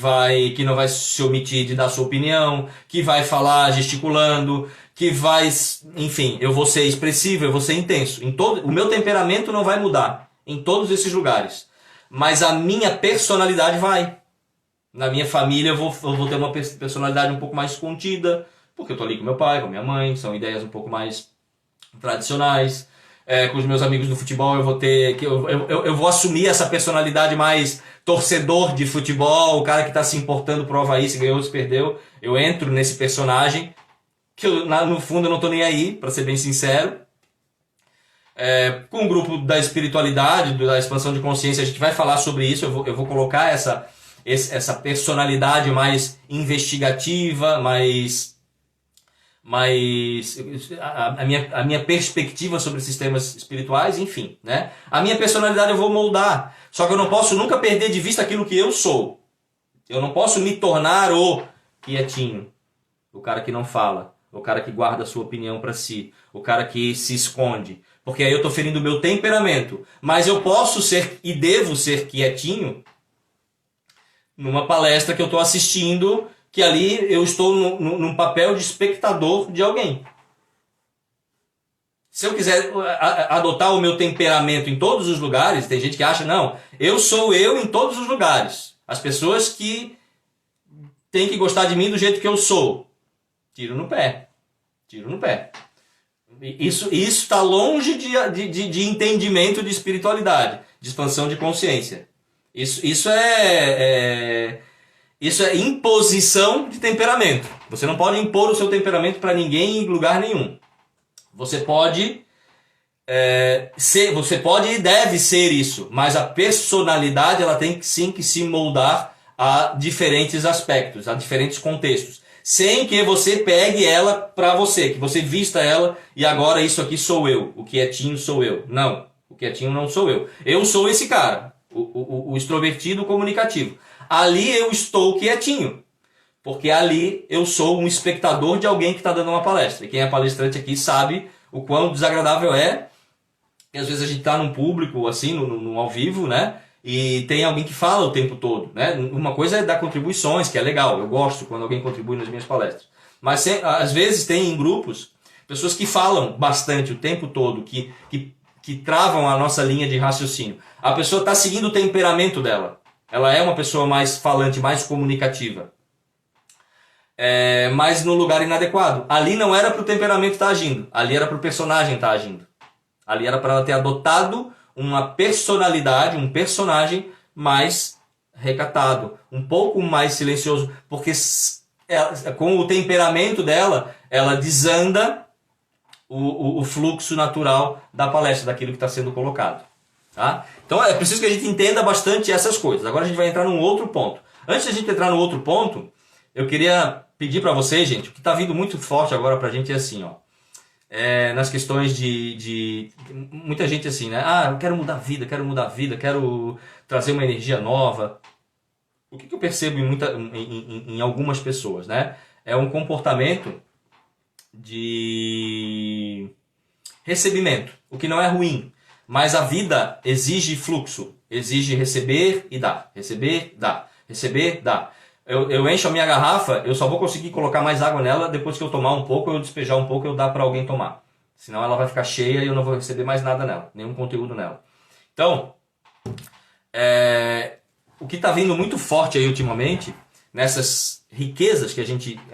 S1: não vai se omitir de dar sua opinião, que vai falar gesticulando, enfim, eu vou ser expressivo, eu vou ser intenso. O meu temperamento não vai mudar em todos esses lugares, mas a minha personalidade vai. Na minha família eu vou ter uma personalidade um pouco mais contida, porque eu tô ali com meu pai, com minha mãe, são ideias um pouco mais tradicionais. Com os meus amigos do futebol eu vou assumir essa personalidade mais torcedor de futebol, o cara que está se importando pro Avaí, se ganhou ou se perdeu. Eu entro nesse personagem, que no fundo eu não tô nem aí, para ser bem sincero. Com o grupo da espiritualidade, da expansão de consciência, a gente vai falar sobre isso. Eu vou colocar essa personalidade mais investigativa, a minha perspectiva sobre sistemas espirituais, enfim, né? A minha personalidade eu vou moldar, só que eu não posso nunca perder de vista aquilo que eu sou. Eu não posso me tornar o quietinho, o cara que não fala, o cara que guarda a sua opinião para si, o cara que se esconde, porque aí eu estou ferindo o meu temperamento. Mas eu posso ser e devo ser quietinho numa palestra que eu estou assistindo, que ali eu estou num papel de espectador de alguém. Se eu quiser adotar o meu temperamento em todos os lugares, tem gente que acha, não, eu sou eu em todos os lugares. As pessoas que tem que gostar de mim do jeito que eu sou. Tiro no pé. Tiro no pé. Isso está longe de entendimento de espiritualidade, de expansão de consciência. Isso é imposição de temperamento. Você não pode impor o seu temperamento para ninguém em lugar nenhum. Você pode você pode e deve ser isso, mas a personalidade ela tem sim que se moldar a diferentes aspectos, a diferentes contextos, sem que você pegue ela para você, que você vista ela e agora isso aqui sou eu, o quietinho sou eu. Não, o quietinho não sou eu. Eu sou esse cara, o extrovertido comunicativo. Ali eu estou quietinho, porque ali eu sou um espectador de alguém que está dando uma palestra. E quem é palestrante aqui sabe o quão desagradável é. E às vezes a gente está num público, assim, no ao vivo, né? E tem alguém que fala o tempo todo, né? Uma coisa é dar contribuições, que é legal. Eu gosto quando alguém contribui nas minhas palestras. Mas às vezes tem em grupos pessoas que falam bastante o tempo todo, que travam a nossa linha de raciocínio. A pessoa está seguindo o temperamento dela. Ela é uma pessoa mais falante, mais comunicativa. Mas no lugar inadequado. Ali não era para o temperamento estar agindo. Ali era para o personagem estar agindo. Ali era para ela ter adotado uma personalidade, um personagem mais recatado, um pouco mais silencioso, porque com o temperamento dela, ela desanda o fluxo natural da palestra, daquilo que está sendo colocado. Tá? Então é preciso que a gente entenda bastante essas coisas. Agora a gente vai entrar num outro ponto. Antes de a gente entrar no outro ponto, eu queria pedir para vocês, gente, o que está vindo muito forte agora para a gente é assim, ó. Nas questões de muita gente assim, né? Eu quero mudar a vida, quero trazer uma energia nova. O que eu percebo em algumas pessoas, né? É um comportamento de recebimento, o que não é ruim, mas a vida exige fluxo, exige receber e dar, receber, dar, receber, dar. Eu encho a minha garrafa, eu só vou conseguir colocar mais água nela depois que eu tomar um pouco, eu despejar um pouco, eu dar para alguém tomar. Senão ela vai ficar cheia e eu não vou receber mais nada nela, nenhum conteúdo nela. Então, o que está vindo muito forte aí ultimamente, nessas riquezas que a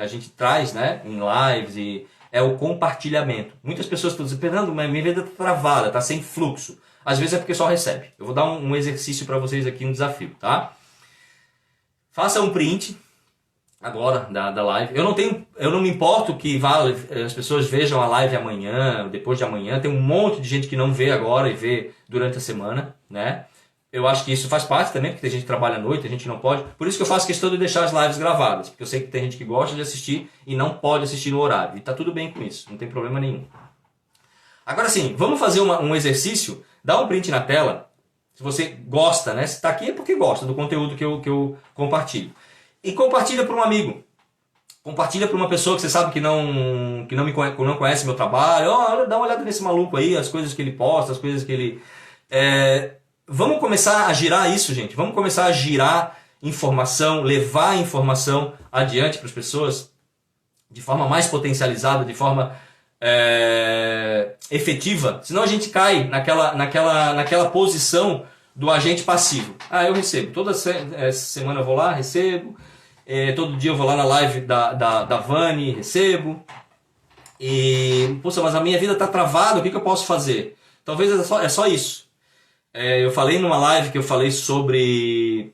S1: gente traz, né, em lives, é o compartilhamento. Muitas pessoas estão dizendo, Fernando, minha vida está travada, está sem fluxo. Às vezes é porque só recebe. Eu vou dar um exercício para vocês aqui, um desafio, tá? Faça um print agora da live. Eu não me importo que as pessoas vejam a live amanhã, depois de amanhã. Tem um monte de gente que não vê agora e vê durante a semana, né? Eu acho que isso faz parte também, porque tem gente que trabalha à noite, a gente não pode. Por isso que eu faço questão de deixar as lives gravadas, porque eu sei que tem gente que gosta de assistir e não pode assistir no horário. E tá tudo bem com isso, não tem problema nenhum. Agora sim, vamos fazer um exercício. Dá um print na tela. Se você gosta, né? Se está aqui é porque gosta do conteúdo que eu compartilho. E compartilha para um amigo. Compartilha para uma pessoa que você sabe que não conhece meu trabalho. Dá uma olhada nesse maluco aí, as coisas que ele posta, as coisas que ele... Vamos começar a girar isso, gente. Vamos começar a girar informação, levar informação adiante para as pessoas de forma mais potencializada, de forma efetiva. Senão a gente cai naquela posição do agente passivo. Eu recebo. Toda semana eu vou lá, recebo. Todo dia eu vou lá na live da Vani, recebo. Poxa, mas a minha vida está travada, o que eu posso fazer? Talvez é só isso. Eu falei numa live que eu falei sobre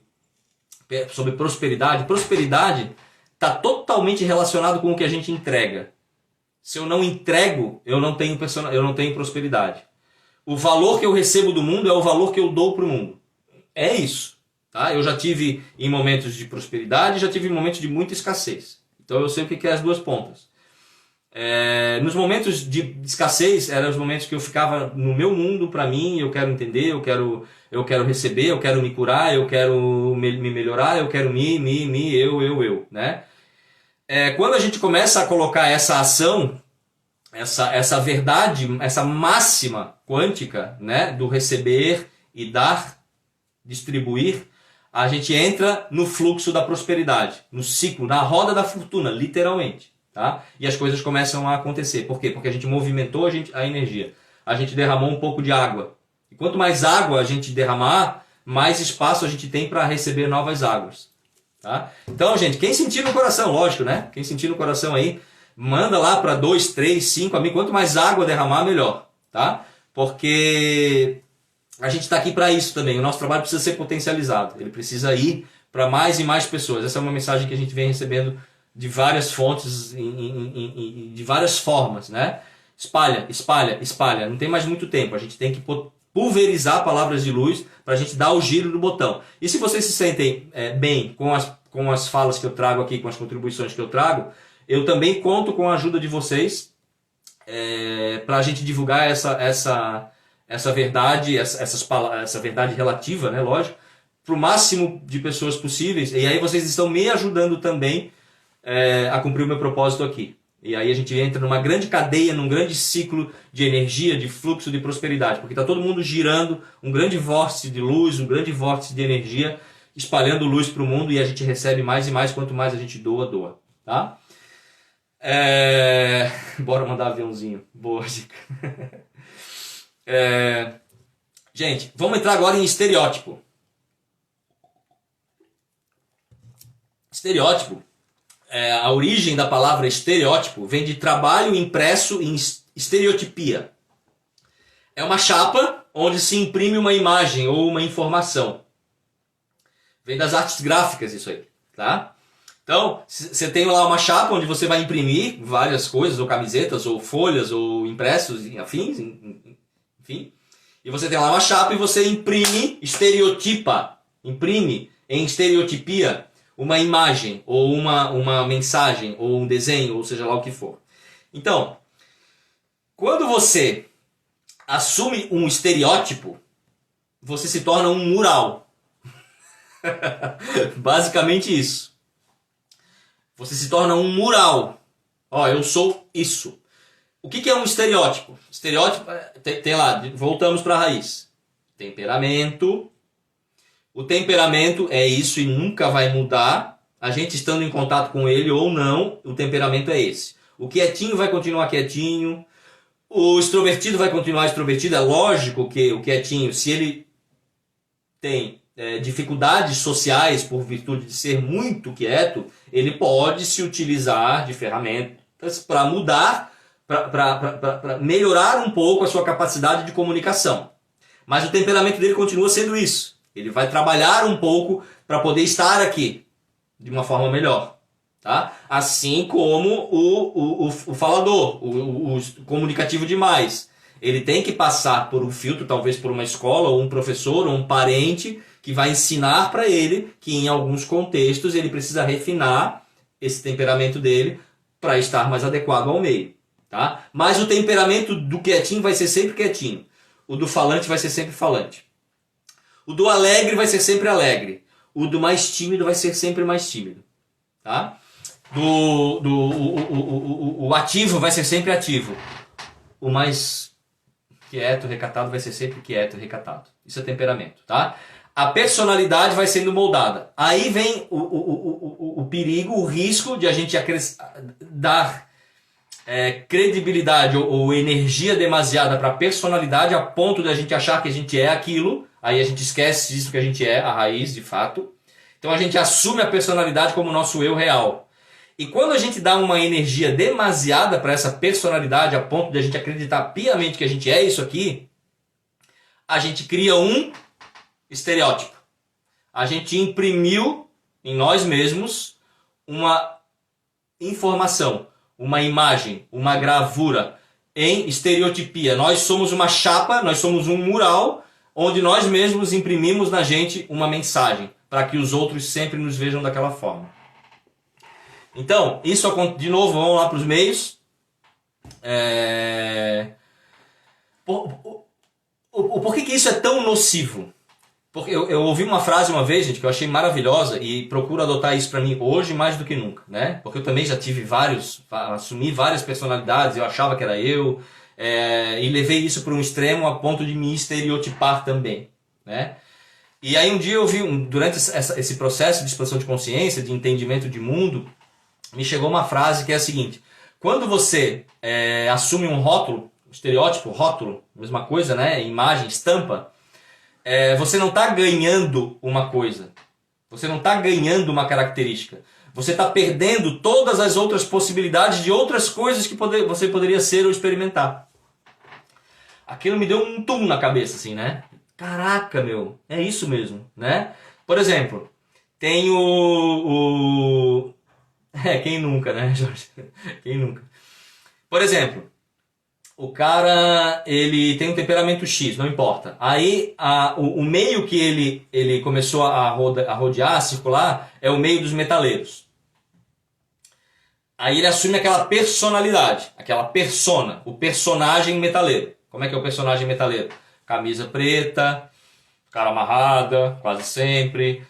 S1: prosperidade. Prosperidade está totalmente relacionado com o que a gente entrega. Se eu não entrego, eu não tenho prosperidade. O valor que eu recebo do mundo é o valor que eu dou para o mundo. É isso. Tá? Eu já tive em momentos de prosperidade, já tive em momentos de muita escassez. Então eu sei o que é as duas pontas. Nos momentos de escassez, eram os momentos que eu ficava no meu mundo, para mim, eu quero entender, eu quero receber, eu quero me curar, eu quero me melhorar, eu quero eu, né? Quando a gente começa a colocar essa ação, essa verdade, essa máxima quântica, né, do receber e dar, distribuir, a gente entra no fluxo da prosperidade, no ciclo, na roda da fortuna, literalmente. Tá? E as coisas começam a acontecer. Por quê? Porque a gente movimentou a energia. A gente derramou um pouco de água. E quanto mais água a gente derramar, mais espaço a gente tem para receber novas águas. Tá? Então, gente, quem sentir no coração, lógico, né? Quem sentir no coração aí, manda lá para 2, 3, 5 amigos. Quanto mais água derramar, melhor. Tá? Porque a gente está aqui para isso também. O nosso trabalho precisa ser potencializado. Ele precisa ir para mais e mais pessoas. Essa é uma mensagem que a gente vem recebendo de várias fontes, de várias formas, né? Espalha, espalha, espalha. Não tem mais muito tempo. A gente tem que pulverizar palavras de luz para a gente dar o giro do botão. E se vocês se sentem bem com as falas que eu trago aqui, com as contribuições que eu trago, eu também conto com a ajuda de vocês para a gente divulgar essa verdade, essa verdade relativa, né, lógico, para o máximo de pessoas possíveis. E aí vocês estão me ajudando também a cumprir o meu propósito aqui. E aí a gente entra numa grande cadeia, num grande ciclo de energia, de fluxo, de prosperidade. Porque está todo mundo girando, um grande vórtice de luz, um grande vórtice de energia, espalhando luz para o mundo, e a gente recebe mais e mais, quanto mais a gente doa, doa. Tá? Bora mandar aviãozinho. Boa dica. Gente, vamos entrar agora em estereótipo. Estereótipo. A origem da palavra estereótipo vem de trabalho impresso em estereotipia. É uma chapa onde se imprime uma imagem ou uma informação. Vem das artes gráficas isso aí, tá? Então, você tem lá uma chapa onde você vai imprimir várias coisas, ou camisetas, ou folhas, ou impressos, afins, enfim. E você tem lá uma chapa e você imprime, estereotipa, imprime em estereotipia uma imagem, ou uma mensagem, ou um desenho, ou seja lá o que for. Então, quando você assume um estereótipo, você se torna um mural. Basicamente isso. Você se torna um mural. Ó, eu sou isso. O que é um estereótipo? Estereótipo, tem lá, voltamos para a raiz. Temperamento. O temperamento é isso e nunca vai mudar. A gente estando em contato com ele ou não, o temperamento é esse. O quietinho vai continuar quietinho. O extrovertido vai continuar extrovertido. É lógico que o quietinho, se ele tem dificuldades sociais por virtude de ser muito quieto, ele pode se utilizar de ferramentas para mudar, para melhorar um pouco a sua capacidade de comunicação. Mas o temperamento dele continua sendo isso. Ele vai trabalhar um pouco para poder estar aqui de uma forma melhor. Tá? Assim como o falador, o comunicativo demais. Ele tem que passar por um filtro, talvez por uma escola, ou um professor, ou um parente, que vai ensinar para ele que em alguns contextos ele precisa refinar esse temperamento dele para estar mais adequado ao meio. Tá? Mas o temperamento do quietinho vai ser sempre quietinho. O do falante vai ser sempre falante. O do alegre vai ser sempre alegre. O do mais tímido vai ser sempre mais tímido. Tá? O ativo vai ser sempre ativo. O mais quieto, recatado vai ser sempre quieto, recatado. Isso é temperamento. Tá? A personalidade vai sendo moldada. Aí vem o perigo, o risco de a gente dar credibilidade ou energia demasiada para a personalidade a ponto de a gente achar que a gente é aquilo. Aí a gente esquece disso que a gente é, a raiz de fato. Então a gente assume a personalidade como nosso eu real. E quando a gente dá uma energia demasiada para essa personalidade a ponto de a gente acreditar piamente que a gente é isso aqui, a gente cria um estereótipo. A gente imprimiu em nós mesmos uma informação, uma imagem, uma gravura em estereotipia. Nós somos uma chapa, nós somos um mural onde nós mesmos imprimimos na gente uma mensagem para que os outros sempre nos vejam daquela forma. Então, isso de novo, vamos lá para os meios. Por que isso é tão nocivo? Porque eu ouvi uma frase uma vez, gente, que eu achei maravilhosa e procuro adotar isso para mim hoje mais do que nunca, né? Porque eu também já tive assumi várias personalidades, eu achava que era eu, e levei isso para um extremo a ponto de me estereotipar também, né? E aí um dia eu vi, durante esse processo de expansão de consciência, de entendimento de mundo, me chegou uma frase que é a seguinte: quando você assume um rótulo, estereótipo, rótulo, mesma coisa, né? Imagem, estampa, você não está ganhando uma coisa. Você não está ganhando uma característica. Você está perdendo todas as outras possibilidades de outras coisas que você poderia ser ou experimentar. Aquilo me deu um tum na cabeça, assim, né? Caraca, meu, é isso mesmo, né? Por exemplo, tem quem nunca, né, Jorge? Quem nunca? Por exemplo, o cara, ele tem um temperamento X, não importa. Aí, o meio que ele começou a rodear, a circular, é o meio dos metaleiros. Aí ele assume aquela personalidade, aquela persona, o personagem metaleiro. Como é que é o personagem metaleiro? Camisa preta, cara amarrada, quase sempre.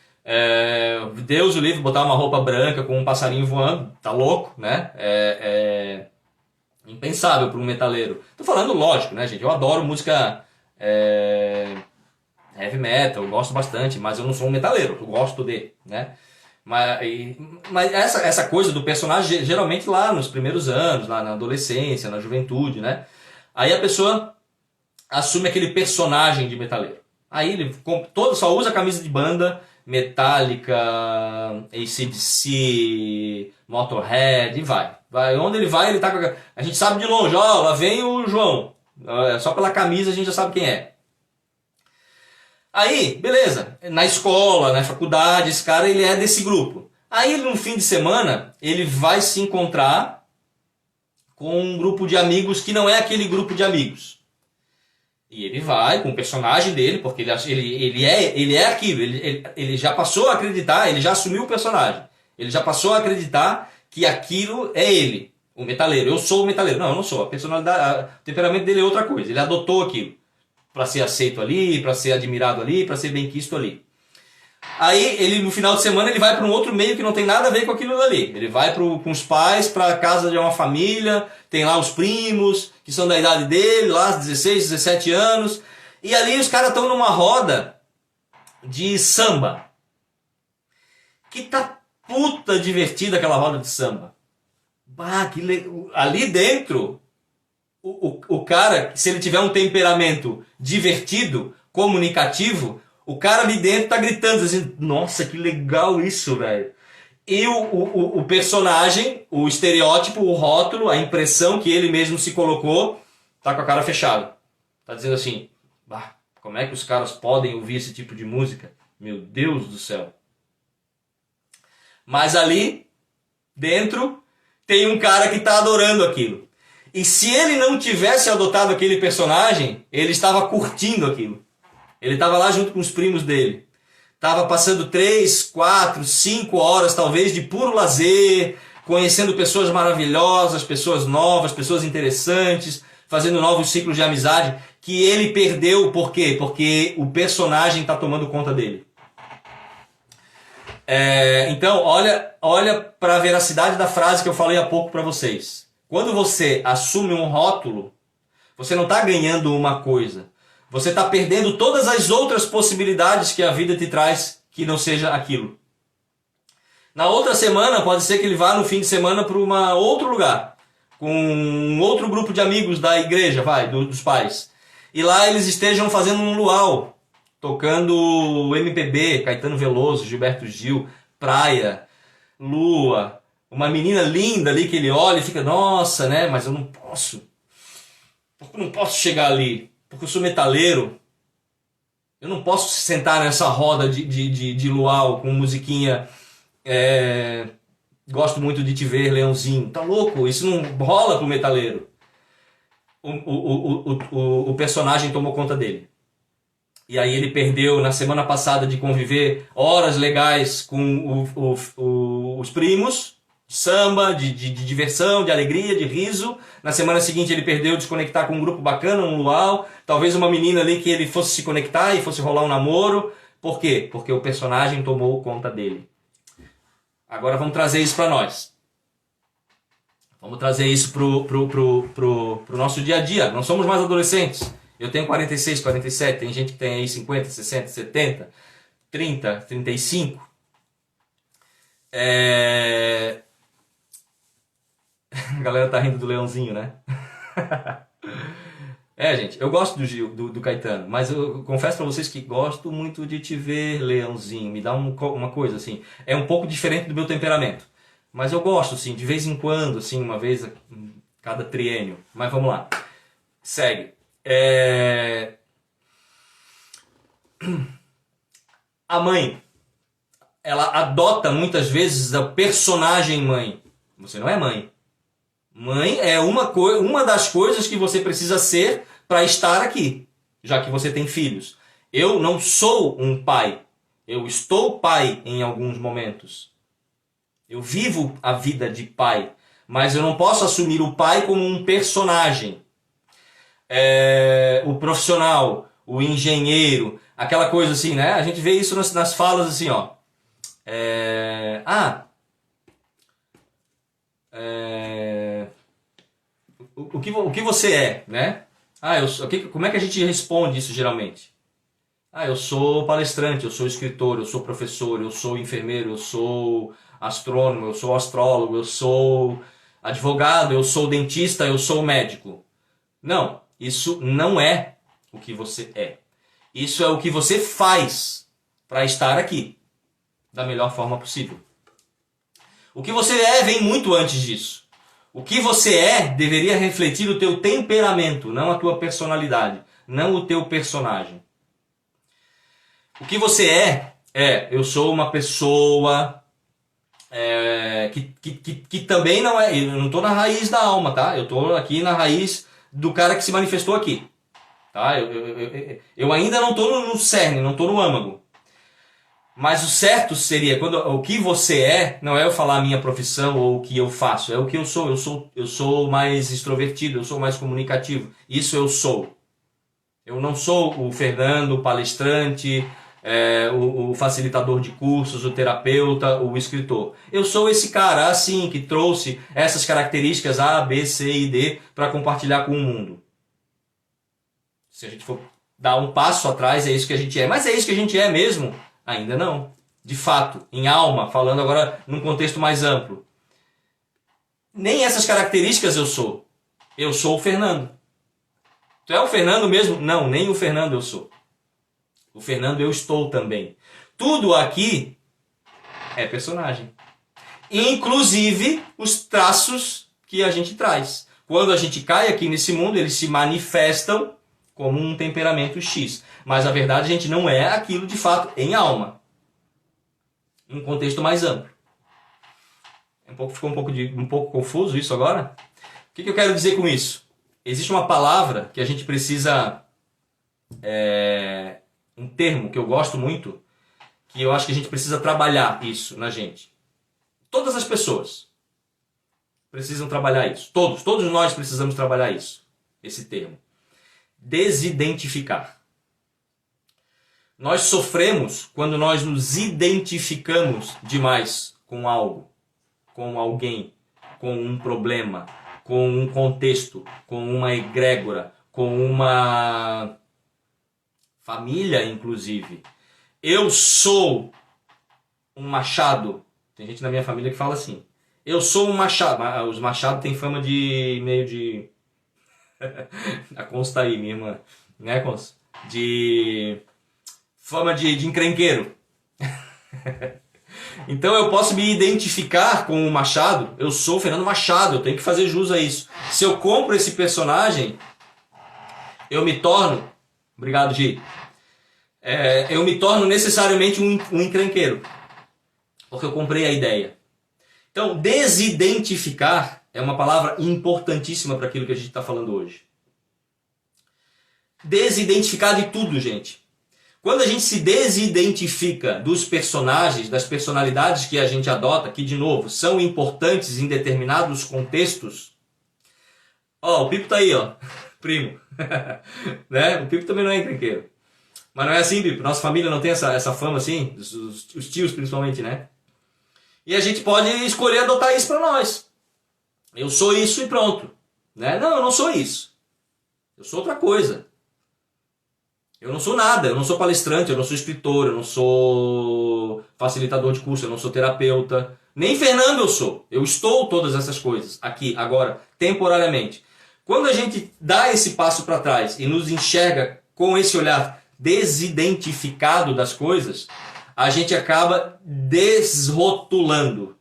S1: Deus o livre, botar uma roupa branca com um passarinho voando, tá louco, né? Impensável para um metaleiro. Tô falando lógico, né, gente? Eu adoro música heavy metal, eu gosto bastante, mas eu não sou um metaleiro, eu gosto de, né? Mas essa coisa do personagem, geralmente lá nos primeiros anos, lá na adolescência, na juventude, né? Aí a pessoa assume aquele personagem de metaleiro. Aí ele só usa camisa de banda, Metallica, AC/DC, Motorhead, e vai. Onde ele vai, ele tá com a gente sabe de longe, ó, lá vem o João. Só pela camisa a gente já sabe quem é. Aí, beleza, na escola, na faculdade, esse cara ele é desse grupo. Aí no fim de semana, ele vai se encontrar com um grupo de amigos que não é aquele grupo de amigos. E ele vai com o personagem dele, porque ele é aquilo, ele já passou a acreditar, ele já assumiu o personagem. Ele já passou a acreditar que aquilo é ele, o metaleiro. Eu sou o metaleiro. Não, eu não sou. A personalidade, o temperamento dele é outra coisa. Ele adotou aquilo para ser aceito ali, para ser admirado ali, para ser bem-quisto ali. Aí, ele no final de semana, ele vai para um outro meio que não tem nada a ver com aquilo dali. Ele vai com os pais para a casa de uma família, tem lá os primos, que são da idade dele, lá 16, 17 anos. E ali os caras estão numa roda de samba. Que tá puta divertida aquela roda de samba. Bah, ali dentro, o cara, se ele tiver um temperamento divertido, comunicativo, o cara ali dentro tá gritando assim, nossa, que legal isso, velho. E o personagem, o estereótipo, o rótulo, a impressão que ele mesmo se colocou, tá com a cara fechada. Tá dizendo assim, bah, como é que os caras podem ouvir esse tipo de música? Meu Deus do céu. Mas ali, dentro, tem um cara que tá adorando aquilo. E se ele não tivesse adotado aquele personagem, ele estava curtindo aquilo. Ele estava lá junto com os primos dele. Estava passando 3, 4, 5 horas talvez de puro lazer, conhecendo pessoas maravilhosas, pessoas novas, pessoas interessantes, fazendo novos ciclos de amizade, que ele perdeu. Por quê? Porque o personagem está tomando conta dele. Então, olha para a veracidade da frase que eu falei há pouco para vocês. Quando você assume um rótulo, você não está ganhando uma coisa. Você está perdendo todas as outras possibilidades que a vida te traz que não seja aquilo. Na outra semana, pode ser que ele vá no fim de semana para outro lugar, com um outro grupo de amigos da igreja, dos pais. E lá eles estejam fazendo um luau, tocando MPB, Caetano Veloso, Gilberto Gil, Praia, Lua, uma menina linda ali que ele olha e fica, nossa, né? Mas eu não posso. Porque eu não posso chegar ali. Porque eu sou metaleiro. Eu não posso sentar nessa roda de luau com musiquinha. Gosto muito de te ver, Leãozinho. Tá louco? Isso não rola pro metaleiro. O personagem tomou conta dele. E aí ele perdeu na semana passada de conviver horas legais com os primos, de samba, de diversão, de alegria, de riso. Na semana seguinte ele perdeu de se conectar com um grupo bacana, um luau. Talvez uma menina ali que ele fosse se conectar e fosse rolar um namoro. Por quê? Porque o personagem tomou conta dele. Agora vamos trazer isso para nós. Vamos trazer isso pro nosso dia a dia. Não somos mais adolescentes. Eu tenho 46, 47. Tem gente que tem aí 50, 60, 70, 30, 35. A galera tá rindo do leãozinho, né? Gente, eu gosto do Gil, do Caetano, mas eu confesso pra vocês que gosto muito de te ver, Leãozinho. Me dá uma coisa assim. É um pouco diferente do meu temperamento. Mas eu gosto, assim, de vez em quando, assim, uma vez a cada triênio. Mas vamos lá. Segue. A mãe, ela adota muitas vezes a personagem mãe. Você não é mãe. Mãe é uma das coisas que você precisa ser para estar aqui, já que você tem filhos. Eu não sou um pai. Eu estou pai em alguns momentos. Eu vivo a vida de pai, mas eu não posso assumir o pai como um personagem. O profissional, o engenheiro, aquela coisa assim, né? A gente vê isso nas falas assim, ó. O que você é, né? Como é que a gente responde isso geralmente? Eu sou palestrante, eu sou escritor, eu sou professor, eu sou enfermeiro, eu sou astrônomo, eu sou astrólogo, eu sou advogado, eu sou dentista, eu sou médico. Não, isso não é o que você é. Isso é o que você faz para estar aqui da melhor forma possível. O que você é vem muito antes disso. O que você é deveria refletir o teu temperamento, não a tua personalidade, não o teu personagem. O que você eu sou uma pessoa que também não é, eu não estou na raiz da alma, tá? Eu estou aqui na raiz do cara que se manifestou aqui. Tá? Eu ainda não estou no cerne, não estou no âmago. Mas o certo seria, o que você é, não é eu falar a minha profissão ou o que eu faço, é o que eu sou. Eu sou mais extrovertido, eu sou mais comunicativo. Isso eu sou. Eu não sou o Fernando, o palestrante, o facilitador de cursos, o terapeuta, o escritor. Eu sou esse cara assim que trouxe essas características A, B, C e D para compartilhar com o mundo. Se a gente for dar um passo atrás, é isso que a gente é. Mas é isso que a gente é mesmo? Ainda não. De fato, em alma, falando agora num contexto mais amplo. Nem essas características eu sou. Eu sou o Fernando. Tu é o Fernando mesmo? Não, nem o Fernando eu sou. O Fernando eu estou também. Tudo aqui é personagem. Inclusive os traços que a gente traz. Quando a gente cai aqui nesse mundo, eles se manifestam como um temperamento X. Mas a verdade a gente não é aquilo de fato em alma. Em um contexto mais amplo. Ficou um pouco confuso isso agora? O que eu quero dizer com isso? Existe uma palavra que a gente precisa... um termo que eu gosto muito, que eu acho que a gente precisa trabalhar isso na gente. Todas as pessoas precisam trabalhar isso. Todos nós precisamos trabalhar isso. Esse termo. Desidentificar. Nós sofremos quando nós nos identificamos demais com algo, com alguém, com um problema, com um contexto, com uma egrégora, com uma família, inclusive. Eu sou um machado. Tem gente na minha família que fala assim. Eu sou um machado. Os machados têm fama de meio de... A Consta tá aí, minha irmã. Né, Consta? De... Fama de encrenqueiro. Então eu posso me identificar com o Machado. Eu sou o Fernando Machado, eu tenho que fazer jus a isso. Se eu compro esse personagem, eu me torno... Obrigado, Gi. Eu me torno necessariamente um encrenqueiro. Porque eu comprei a ideia. Então, desidentificar é uma palavra importantíssima para aquilo que a gente está falando hoje. Desidentificar de tudo, gente. Quando a gente se desidentifica dos personagens, das personalidades que a gente adota, que, de novo, são importantes em determinados contextos... o Pipo tá aí, primo. Né? O Pipo também não é encrenqueiro. Mas não é assim, Pipo. Nossa família não tem essa fama assim, os tios principalmente, né? E a gente pode escolher adotar isso para nós. Eu sou isso e pronto. Né? Não, eu não sou isso. Eu sou outra coisa. Eu não sou nada, eu não sou palestrante, eu não sou escritor, eu não sou facilitador de curso, eu não sou terapeuta. Nem Fernando eu sou. Eu estou todas essas coisas aqui, agora, temporariamente. Quando a gente dá esse passo para trás e nos enxerga com esse olhar desidentificado das coisas, a gente acaba desrotulando,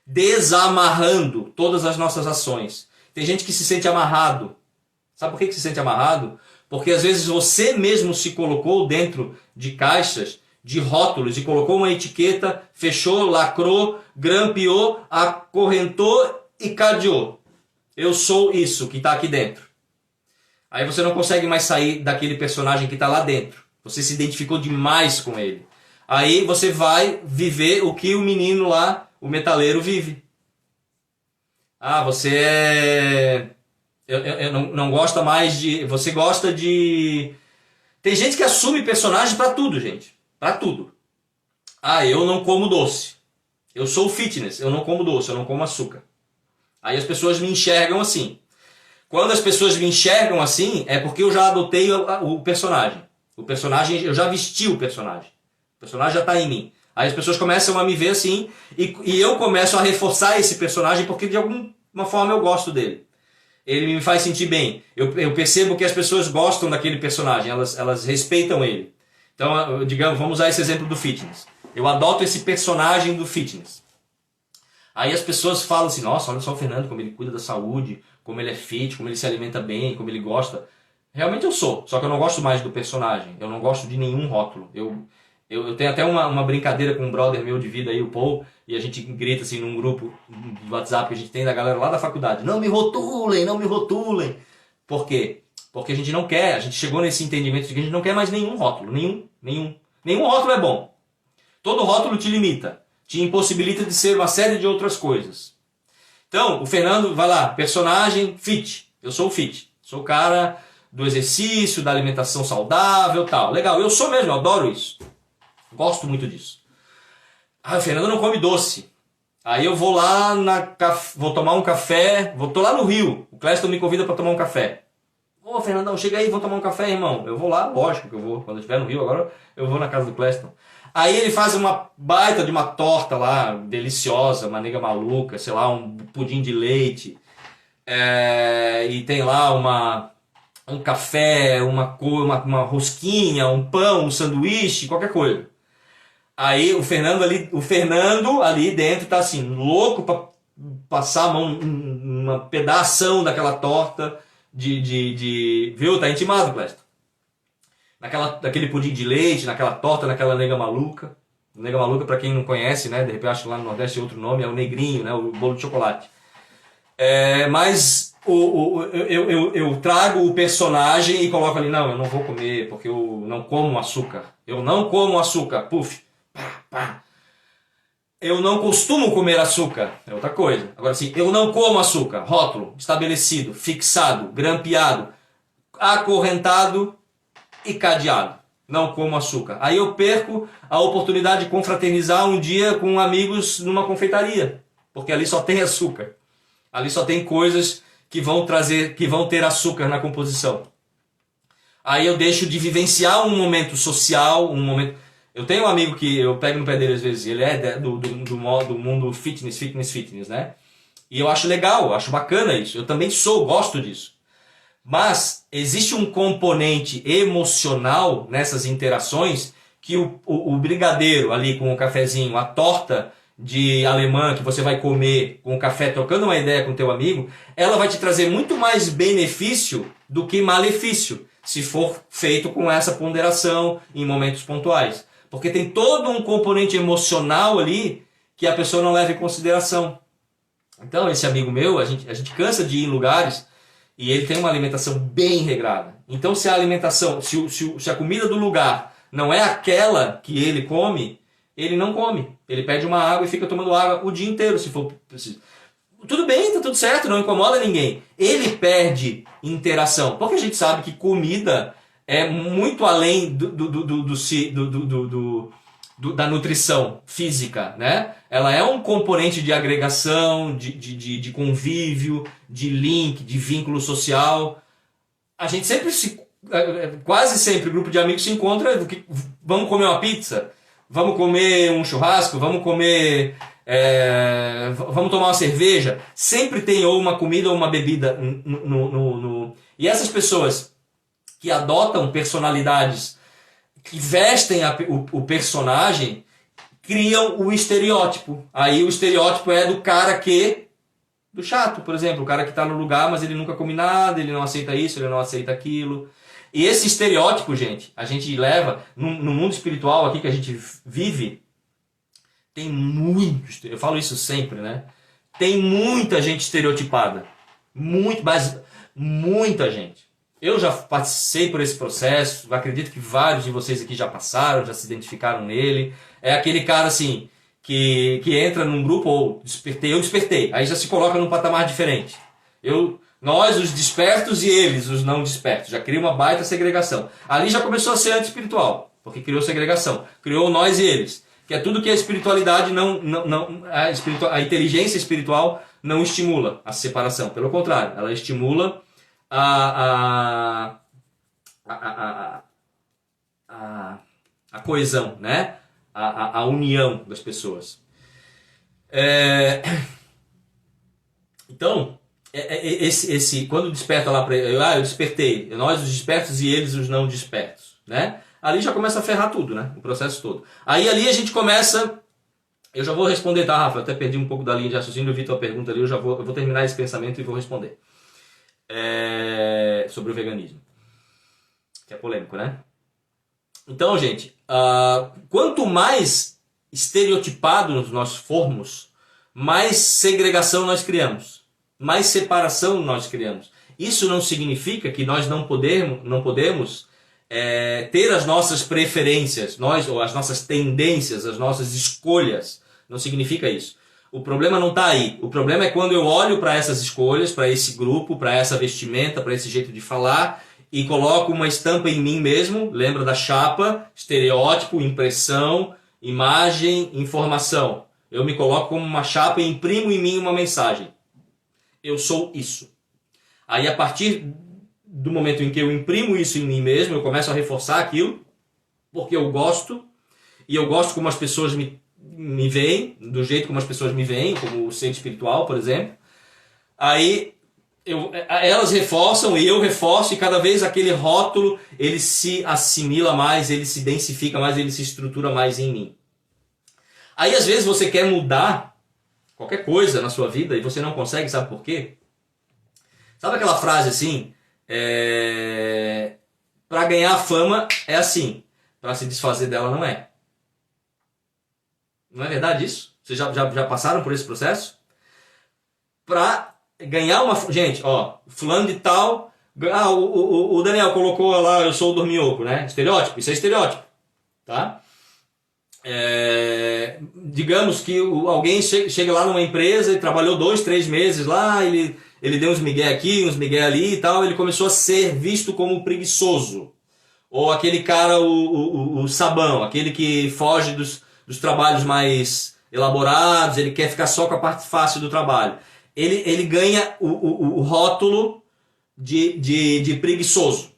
S1: desamarrando todas as nossas ações. Tem gente que se sente amarrado. Sabe por que se sente amarrado? Porque às vezes você mesmo se colocou dentro de caixas, de rótulos, e colocou uma etiqueta, fechou, lacrou, grampeou, acorrentou e cadeou. Eu sou isso que está aqui dentro. Aí você não consegue mais sair daquele personagem que está lá dentro. Você se identificou demais com ele. Aí você vai viver o que o menino lá, o metaleiro, vive. Ah, você é... Eu não gosta mais de... Você gosta de... Tem gente que assume personagem pra tudo, gente. Pra tudo. Ah, eu não como doce. Eu sou fitness, eu não como doce, eu não como açúcar. Aí as pessoas me enxergam assim. Quando as pessoas me enxergam assim, é porque eu já adotei o personagem. O personagem, eu já vesti o personagem. O personagem já está em mim. Aí as pessoas começam a me ver assim, e eu começo a reforçar esse personagem porque de alguma forma eu gosto dele. Ele me faz sentir bem. Eu percebo que as pessoas gostam daquele personagem, elas respeitam ele. Então, digamos, vamos usar esse exemplo do fitness. Eu adoto esse personagem do fitness. Aí as pessoas falam assim, nossa, olha só o Fernando, como ele cuida da saúde, como ele é fit, como ele se alimenta bem, como ele gosta. Realmente eu sou, só que eu não gosto mais do personagem, eu não gosto de nenhum rótulo. Eu tenho até uma brincadeira com um brother meu de vida aí, o Paul, e a gente grita assim num grupo de WhatsApp que a gente tem da galera lá da faculdade, não me rotulem, não me rotulem. Por quê? Porque a gente não quer, a gente chegou nesse entendimento de que a gente não quer mais nenhum rótulo, nenhum rótulo é bom. Todo rótulo te limita, te impossibilita de ser uma série de outras coisas. Então, o Fernando, vai lá, personagem fit. Eu sou o fit. Sou o cara do exercício, da alimentação saudável, tal. Legal, eu sou mesmo, eu adoro isso. Gosto muito disso. Ah, o Fernando não come doce. Aí eu vou lá, vou tomar um café, tô lá no Rio. O Cleston me convida para tomar um café. Ô, Fernandão, chega aí, vou tomar um café, irmão. Eu vou lá, lógico que eu vou. Quando eu estiver no Rio agora, eu vou na casa do Cleston. Aí ele faz uma baita de uma torta lá, deliciosa, uma nega maluca, sei lá, um pudim de leite. E tem lá um café, uma rosquinha, um pão, um sanduíche, qualquer coisa. Aí o Fernando ali dentro tá assim, louco pra passar a mão, uma pedação daquela torta viu? Tá intimado, Clésto. Daquele pudim de leite, naquela torta, naquela nega maluca. Nega maluca, para quem não conhece, né? De repente acho que lá no Nordeste é outro nome, é o negrinho, né? O bolo de chocolate. Mas eu trago o personagem e coloco ali, não, eu não vou comer, porque eu não como açúcar. Eu não como açúcar, puf, pá, pá. Eu não costumo comer açúcar, é outra coisa. Agora sim, eu não como açúcar, rótulo, estabelecido, fixado, grampeado, acorrentado e cadeado. Não como açúcar. Aí eu perco a oportunidade de confraternizar um dia com amigos numa confeitaria, porque ali só tem açúcar. Ali só tem coisas que vão ter açúcar na composição. Aí eu deixo de vivenciar um momento social, um momento... Eu tenho um amigo que eu pego no pé dele às vezes, ele é do mundo fitness, né? E eu acho legal, eu acho bacana isso. Eu também gosto disso. Mas existe um componente emocional nessas interações que o brigadeiro ali com o cafezinho, a torta de alemã que você vai comer com o café, trocando uma ideia com o teu amigo, ela vai te trazer muito mais benefício do que malefício, se for feito com essa ponderação em momentos pontuais. Porque tem todo um componente emocional ali que a pessoa não leva em consideração. Então, esse amigo meu, a gente cansa de ir em lugares e ele tem uma alimentação bem regrada. Então, se a alimentação, se a comida do lugar não é aquela que ele come, ele não come. Ele pede uma água e fica tomando água o dia inteiro, se for preciso. Tudo bem, tá tudo certo, não incomoda ninguém. Ele perde interação, porque a gente sabe que comida é muito além da nutrição física, né? Ela é um componente de agregação, de convívio, de link, de vínculo social. A gente quase sempre, o grupo de amigos se encontra, vamos comer uma pizza, vamos comer um churrasco, vamos comer Vamos tomar uma cerveja, sempre tem ou uma comida ou uma bebida E essas pessoas que adotam personalidades, que vestem o personagem, criam o estereótipo. Aí o estereótipo é do cara do chato, por exemplo, o cara que está no lugar, mas ele nunca come nada, ele não aceita isso, ele não aceita aquilo. E esse estereótipo, gente, a gente leva no mundo espiritual aqui que a gente vive, tem muito, eu falo isso sempre, né? Tem muita gente estereotipada. Muita gente. Eu já passei por esse processo, acredito que vários de vocês aqui já passaram, já se identificaram nele. É aquele cara assim, que entra num grupo, ou eu despertei, aí já se coloca num patamar diferente. Nós, os despertos, e eles, os não despertos. Já cria uma baita segregação. Ali já começou a ser anti-espiritual, porque criou segregação. Criou nós e eles. Que é tudo que a espiritualidade a inteligência espiritual não estimula a separação. Pelo contrário, ela estimula a coesão, né? A união das pessoas. Então, quando desperta lá para eu despertei, nós os despertos e eles os não despertos, né? Ali já começa a ferrar tudo, né? O processo todo. Aí ali a gente começa. Eu já vou responder, tá, Rafa? Eu até perdi um pouco da linha de raciocínio, eu vi tua pergunta ali, eu vou terminar esse pensamento e vou responder. Sobre o veganismo. Que é polêmico, né? Então, gente, quanto mais estereotipados nós formos, mais segregação nós criamos, mais separação nós criamos. Isso não significa que nós não podemos ter as nossas preferências, ou as nossas tendências, as nossas escolhas. Não significa isso. O problema não está aí. O problema é quando eu olho para essas escolhas, para esse grupo, para essa vestimenta, para esse jeito de falar, e coloco uma estampa em mim mesmo. Lembra da chapa? Estereótipo, impressão, imagem, informação. Eu me coloco como uma chapa e imprimo em mim uma mensagem. Eu sou isso. Aí, a partir do momento em que eu imprimo isso em mim mesmo, eu começo a reforçar aquilo, porque eu gosto, e eu gosto como as pessoas me veem, do jeito como as pessoas me veem, como o ser espiritual, por exemplo. Aí elas reforçam e eu reforço, e cada vez aquele rótulo ele se assimila mais, ele se densifica mais, ele se estrutura mais em mim. Aí às vezes você quer mudar qualquer coisa na sua vida e você não consegue, sabe por quê? Sabe aquela frase assim? Para ganhar fama é assim, para se desfazer dela não é. Não é verdade isso? Vocês já passaram por esse processo? Para ganhar uma... Gente, fulano de tal... o Daniel colocou lá, eu sou o dorminhoco, né? Estereótipo, isso é estereótipo. Tá? Digamos que alguém chega lá numa empresa e trabalhou 2, 3 meses lá, ele deu uns migué aqui, uns migué ali e tal, ele começou a ser visto como preguiçoso. Ou aquele cara, o sabão, aquele que foge dos trabalhos mais elaborados, ele quer ficar só com a parte fácil do trabalho. Ele ganha o rótulo de preguiçoso.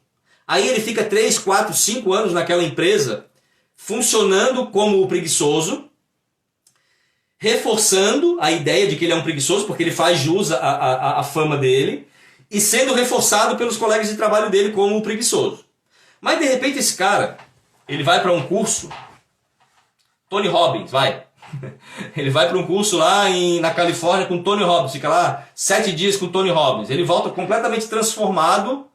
S1: Aí ele fica 3, 4, 5 anos naquela empresa, funcionando como o preguiçoso, reforçando a ideia de que ele é um preguiçoso, porque ele faz jus à fama dele, e sendo reforçado pelos colegas de trabalho dele como o preguiçoso. Mas de repente esse cara, ele vai para um curso, Tony Robbins, vai. Ele vai para um curso lá na Califórnia com Tony Robbins, fica lá 7 dias com Tony Robbins. Ele volta completamente transformado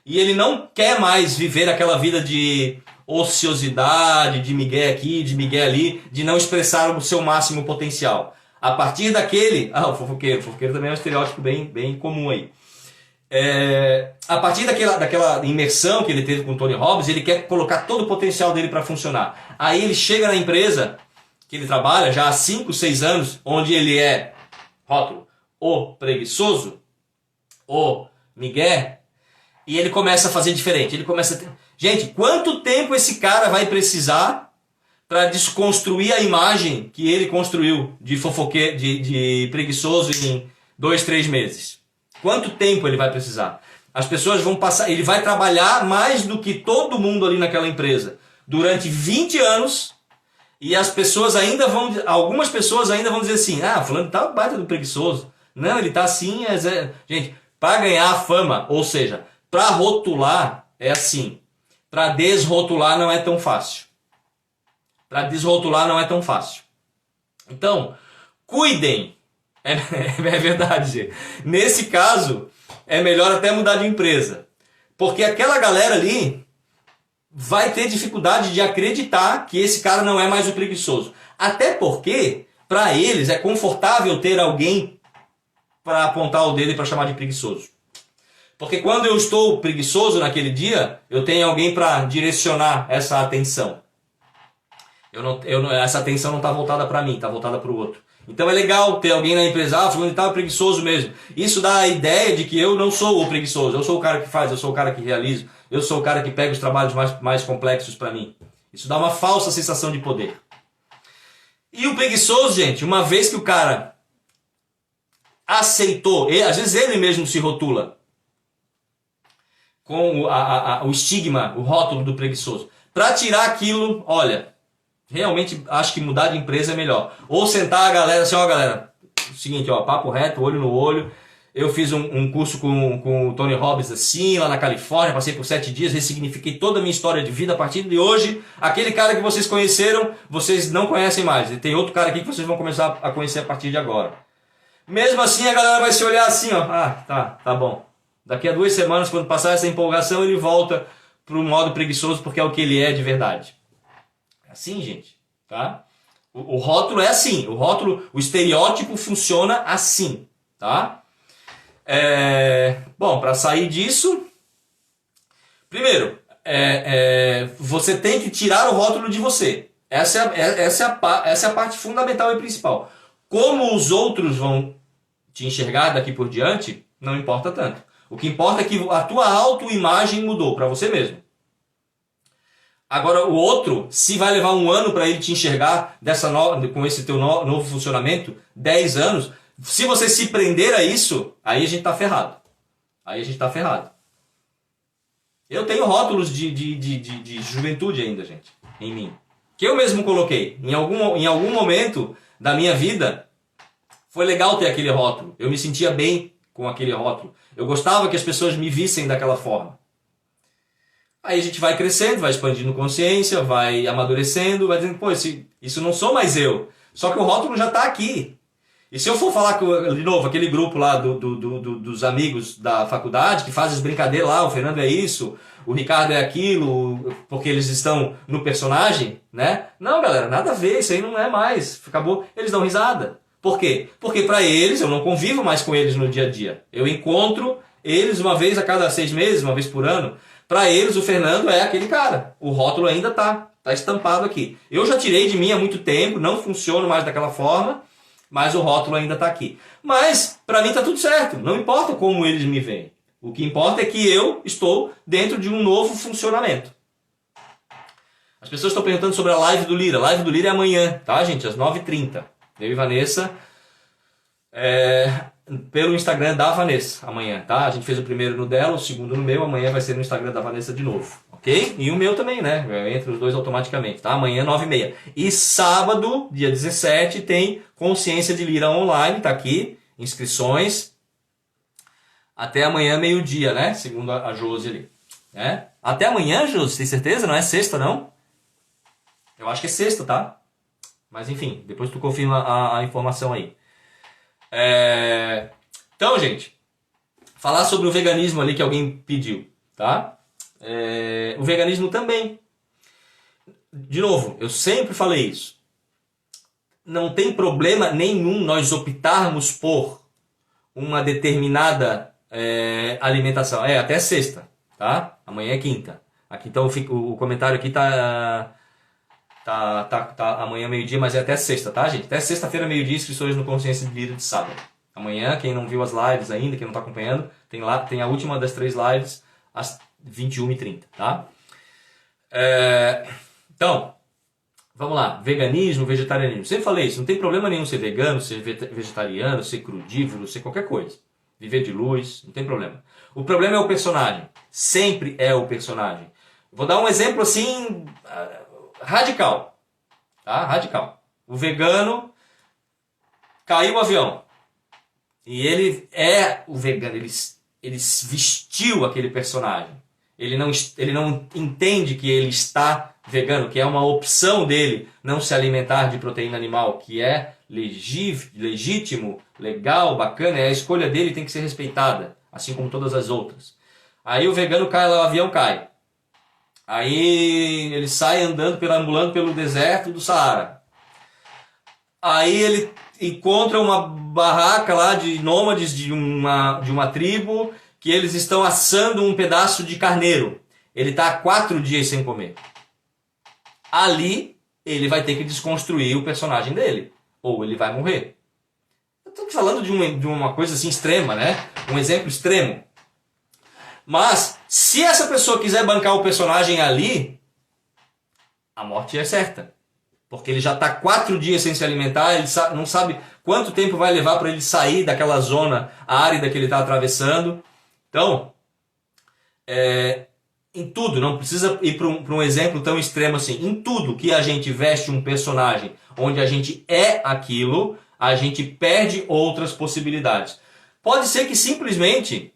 S1: e ele não quer mais viver aquela vida de ociosidade, de migué aqui, de migué ali, de não expressar o seu máximo potencial. A partir daquele... o fofoqueiro. O fofoqueiro também é um estereótipo bem comum aí. A partir daquela imersão que ele teve com o Tony Robbins, ele quer colocar todo o potencial dele para funcionar. Aí ele chega na empresa que ele trabalha já há 5, 6 anos, onde ele é, rótulo, o preguiçoso, o migué, e ele começa a fazer diferente. Ele começa Gente, quanto tempo esse cara vai precisar para desconstruir a imagem que ele construiu de fofoqueiro, de preguiçoso em 2, 3 meses? Quanto tempo ele vai precisar? As pessoas vão passar... Ele vai trabalhar mais do que todo mundo ali naquela empresa durante 20 anos E as pessoas ainda vão, algumas pessoas ainda vão dizer assim, ah, fulano tá baita do preguiçoso. Não, ele tá assim, gente, para ganhar fama, ou seja, para rotular é assim. Para desrotular não é tão fácil. Para desrotular não é tão fácil. Então, cuidem. É verdade, gente. Nesse caso, é melhor até mudar de empresa. Porque aquela galera ali vai ter dificuldade de acreditar que esse cara não é mais o preguiçoso. Até porque, para eles, é confortável ter alguém para apontar o dedo e para chamar de preguiçoso. Porque quando eu estou preguiçoso naquele dia, eu tenho alguém para direcionar essa atenção. Essa atenção não está voltada para mim, está voltada para o outro. Então é legal ter alguém na empresa, fulano estava preguiçoso mesmo. Isso dá a ideia de que eu não sou o preguiçoso, eu sou o cara que faz, eu sou o cara que realiza, eu sou o cara que pega os trabalhos mais complexos para mim. Isso dá uma falsa sensação de poder. E o preguiçoso, gente, uma vez que o cara aceitou, às vezes ele mesmo se rotula com o estigma, o rótulo do preguiçoso. Para tirar aquilo, olha, realmente acho que mudar de empresa é melhor. Ou sentar a galera assim, ó galera, seguinte, ó, papo reto, olho no olho. Eu fiz um curso com o Tony Robbins assim, lá na Califórnia, passei por 7 dias, ressignifiquei toda a minha história de vida. A partir de hoje, aquele cara que vocês conheceram, vocês não conhecem mais. E tem outro cara aqui que vocês vão começar a conhecer a partir de agora. Mesmo assim, a galera vai se olhar assim, ó, ah, tá bom. Daqui a 2 semanas, quando passar essa empolgação, ele volta pro modo preguiçoso, porque é o que ele é de verdade. É assim, gente, tá? O rótulo é assim, o estereótipo funciona assim, tá? Bom, para sair disso, primeiro, você tem que tirar o rótulo de você. Essa é a parte fundamental e principal. Como os outros vão te enxergar daqui por diante, não importa tanto. O que importa é que a tua autoimagem mudou para você mesmo. Agora, o outro, se vai levar 1 ano para ele te enxergar com esse teu novo funcionamento, 10 anos, se você se prender a isso, aí a gente tá ferrado. Eu tenho rótulos de juventude ainda, gente, em mim. Que eu mesmo coloquei. Em algum momento da minha vida, foi legal ter aquele rótulo. Eu me sentia bem com aquele rótulo. Eu gostava que as pessoas me vissem daquela forma. Aí a gente vai crescendo, vai expandindo consciência, vai amadurecendo, vai dizendo, pô, isso não sou mais eu. Só que o rótulo já está aqui. E se eu for falar de novo, aquele grupo lá dos amigos da faculdade, que fazem as brincadeiras lá, o Fernando é isso, o Ricardo é aquilo, porque eles estão no personagem, né? Não, galera, nada a ver, isso aí não é mais. Acabou, eles dão risada. Por quê? Porque para eles, eu não convivo mais com eles no dia a dia. Eu encontro eles uma vez a cada 6 meses, uma vez por ano. Para eles, o Fernando é aquele cara. O rótulo ainda tá estampado aqui. Eu já tirei de mim há muito tempo, não funciona mais daquela forma, mas o rótulo ainda está aqui. Mas, para mim, está tudo certo. Não importa como eles me veem. O que importa é que eu estou dentro de um novo funcionamento. As pessoas estão perguntando sobre a live do Lira. A live do Lira é amanhã, tá, gente? Às 9h30. Eu e Vanessa, pelo Instagram da Vanessa, amanhã, tá? A gente fez o primeiro no dela, o segundo no meu, amanhã vai ser no Instagram da Vanessa de novo, ok? E o meu também, né? Entre os dois automaticamente, tá? Amanhã, 9h30. E sábado, dia 17, tem Consciência de Lira online, tá aqui, inscrições. Até amanhã, meio-dia, né? Segundo a Josi ali. Até amanhã, Josi, tem certeza? Não é sexta, não? Eu acho que é sexta, tá? Mas enfim, depois tu confirma a informação aí. Então, gente, falar sobre o veganismo ali que alguém pediu, tá? O veganismo também. De novo, eu sempre falei isso. Não tem problema nenhum nós optarmos por uma determinada alimentação. Até sexta, tá? Amanhã é quinta. Aqui, então o comentário aqui tá amanhã meio-dia, mas é até sexta, tá, gente? Até sexta-feira, meio-dia, inscrições no Consciência de Lira de sábado. Amanhã, quem não viu as lives ainda, quem não está acompanhando, tem a última das 3 lives às 21h30, tá? Então, vamos lá. Veganismo, vegetarianismo. Sempre falei isso, não tem problema nenhum ser vegano, ser vegetariano, ser crudívoro, ser qualquer coisa. Viver de luz, não tem problema. O problema é o personagem. Sempre é o personagem. Vou dar um exemplo assim... radical. tá? Radical. O vegano caiu o avião. E ele é o vegano, ele vestiu aquele personagem. Ele não entende que ele está vegano, que é uma opção dele não se alimentar de proteína animal, que é legítimo, legal, bacana, é a escolha dele, tem que ser respeitada, assim como todas as outras. Aí o vegano cai lá, o avião cai. Aí ele sai andando, ambulando pelo deserto do Saara. Aí ele encontra uma barraca lá de nômades de uma tribo que eles estão assando um pedaço de carneiro. Ele está há 4 dias sem comer. Ali ele vai ter que desconstruir o personagem dele, ou ele vai morrer. Eu estou falando de uma coisa assim extrema, né? Um exemplo extremo. Mas se essa pessoa quiser bancar o personagem ali, a morte é certa. Porque ele já está 4 dias sem se alimentar, ele não sabe quanto tempo vai levar para ele sair daquela zona árida que ele está atravessando. Então, em tudo, não precisa ir para um exemplo tão extremo assim. Em tudo que a gente veste um personagem onde a gente é aquilo, a gente perde outras possibilidades. Pode ser que simplesmente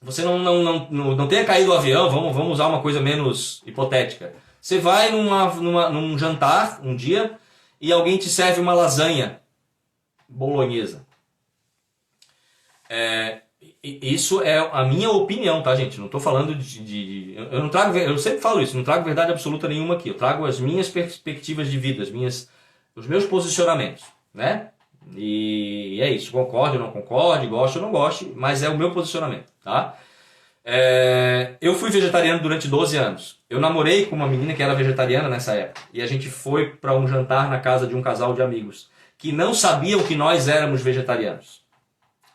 S1: você não tenha caído do avião, vamos usar uma coisa menos hipotética. Você vai num jantar um dia e alguém te serve uma lasanha bolonhesa. Isso é a minha opinião, tá, gente? Não estou falando eu não trago, eu sempre falo isso, não trago verdade absoluta nenhuma aqui. Eu trago as minhas perspectivas de vida, os meus posicionamentos, né? E é isso, concorde ou não concorde, goste ou não goste, mas é o meu posicionamento, tá? Eu fui vegetariano durante 12 anos. Eu namorei com uma menina que era vegetariana nessa época. E a gente foi para um jantar na casa de um casal de amigos que não sabiam que nós éramos vegetarianos,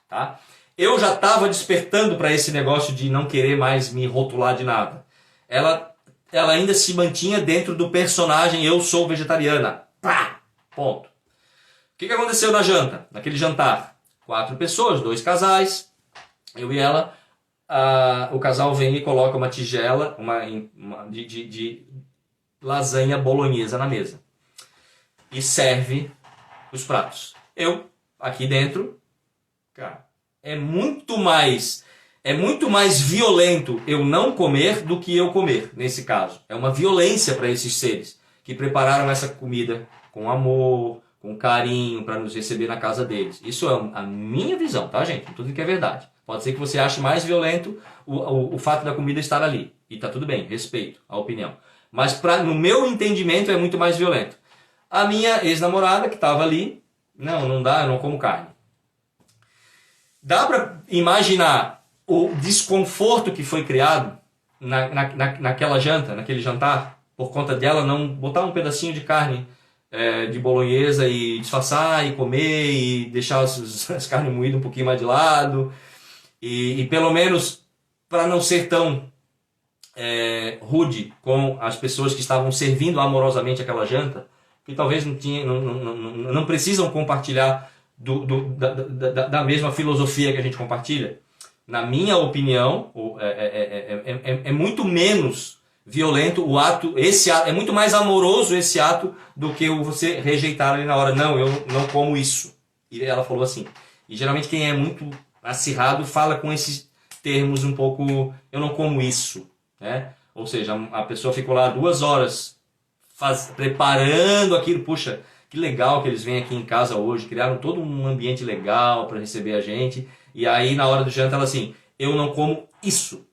S1: tá? Eu já estava despertando para esse negócio de não querer mais me rotular de nada. Ela ainda se mantinha dentro do personagem eu sou vegetariana. Pá! Ponto. O que aconteceu na janta? Naquele jantar? 4 pessoas, 2 casais, eu e ela. O casal vem e coloca uma tigela de lasanha bolonhesa na mesa. E serve os pratos. Eu, aqui dentro, cara, é muito mais violento eu não comer do que eu comer, nesse caso. É uma violência para esses seres que prepararam essa comida com amor, com carinho, para nos receber na casa deles. Isso é a minha visão, tá, gente? Tudo que é verdade. Pode ser que você ache mais violento o fato da comida estar ali. E tá tudo bem, respeito a opinião. Mas no meu entendimento é muito mais violento. A minha ex-namorada que estava ali, não dá, eu não como carne. Dá para imaginar o desconforto que foi criado naquela janta, naquele jantar, por conta dela não botar um pedacinho de carne de bolonhesa e disfarçar e comer e deixar as carnes moídas um pouquinho mais de lado. E pelo menos para não ser tão rude com as pessoas que estavam servindo amorosamente aquela janta, que talvez não precisam compartilhar da mesma filosofia que a gente compartilha. Na minha opinião, é muito menos violento esse ato, é muito mais amoroso esse ato do que você rejeitar ali na hora. Não, eu não como isso. E ela falou assim. E geralmente quem é muito acirrado fala com esses termos um pouco, eu não como isso, né? Ou seja, a pessoa ficou lá 2 horas preparando aquilo. Puxa, que legal que eles vêm aqui em casa hoje, criaram todo um ambiente legal para receber a gente. E aí na hora do jantar ela assim, eu não como isso.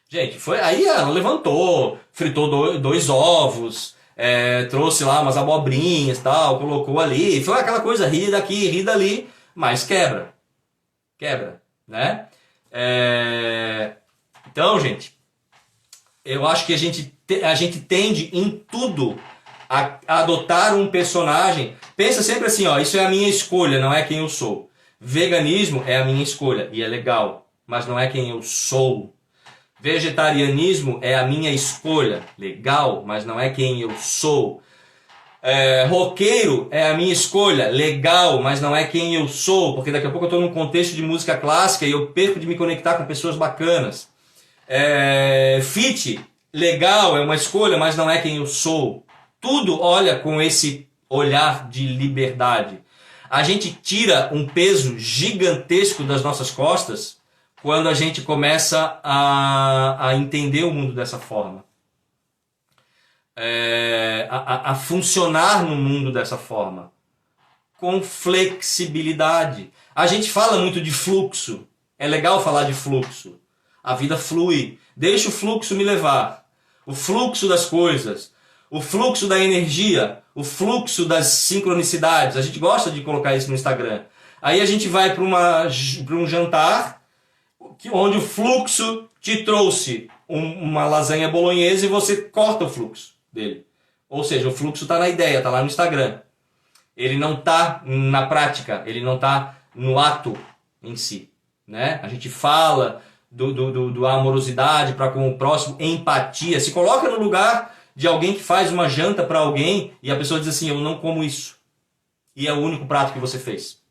S1: Gente, aí ela levantou, fritou 2 ovos, trouxe lá umas abobrinhas e tal, colocou ali, foi aquela coisa, ri daqui, ri dali, mas quebra, né? Então, gente, eu acho que a gente tende em tudo a adotar um personagem. Pensa sempre assim, ó, isso é a minha escolha, não é quem eu sou. Veganismo é a minha escolha e é legal, mas não é quem eu sou. Vegetarianismo é a minha escolha, legal, mas não é quem eu sou. Roqueiro é a minha escolha, legal, mas não é quem eu sou, porque daqui a pouco eu estou num contexto de música clássica e eu perco de me conectar com pessoas bacanas. Fit, legal, é uma escolha, mas não é quem eu sou. tudo olha com esse olhar de liberdade. A gente tira um peso gigantesco das nossas costas quando a gente começa a entender o mundo dessa forma. A funcionar no mundo dessa forma. Com flexibilidade. A gente fala muito de fluxo. É legal falar de fluxo. A vida flui. Deixa o fluxo me levar. O fluxo das coisas. O fluxo da energia. O fluxo das sincronicidades. A gente gosta de colocar isso no Instagram. Aí a gente vai para um jantar onde o fluxo te trouxe uma lasanha bolonhesa e você corta o fluxo dele. Ou seja, o fluxo está na ideia, está lá no Instagram. Ele não está na prática, ele não está no ato em si. Né? A gente fala do amorosidade para com o próximo, empatia. Se coloca no lugar de alguém que faz uma janta para alguém e a pessoa diz assim, eu não como isso. E é o único prato que você fez.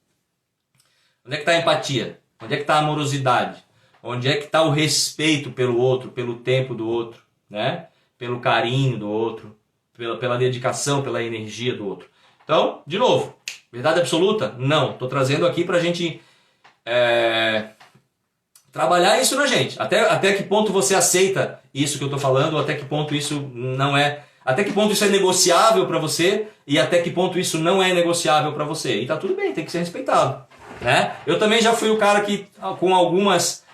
S1: Onde é que está a empatia? Onde é que está a amorosidade? Onde é que está o respeito pelo outro, pelo tempo do outro, né? Pelo carinho do outro, pela dedicação, pela energia do outro. Então, de novo, verdade absoluta? Não. Estou trazendo aqui para a gente trabalhar isso na gente. Até que ponto você aceita isso que eu estou falando, até que ponto isso não é... Até que ponto isso é negociável para você e até que ponto isso não é negociável para você. E tá tudo bem, tem que ser respeitado. Né? Eu também já fui o cara que, com algumas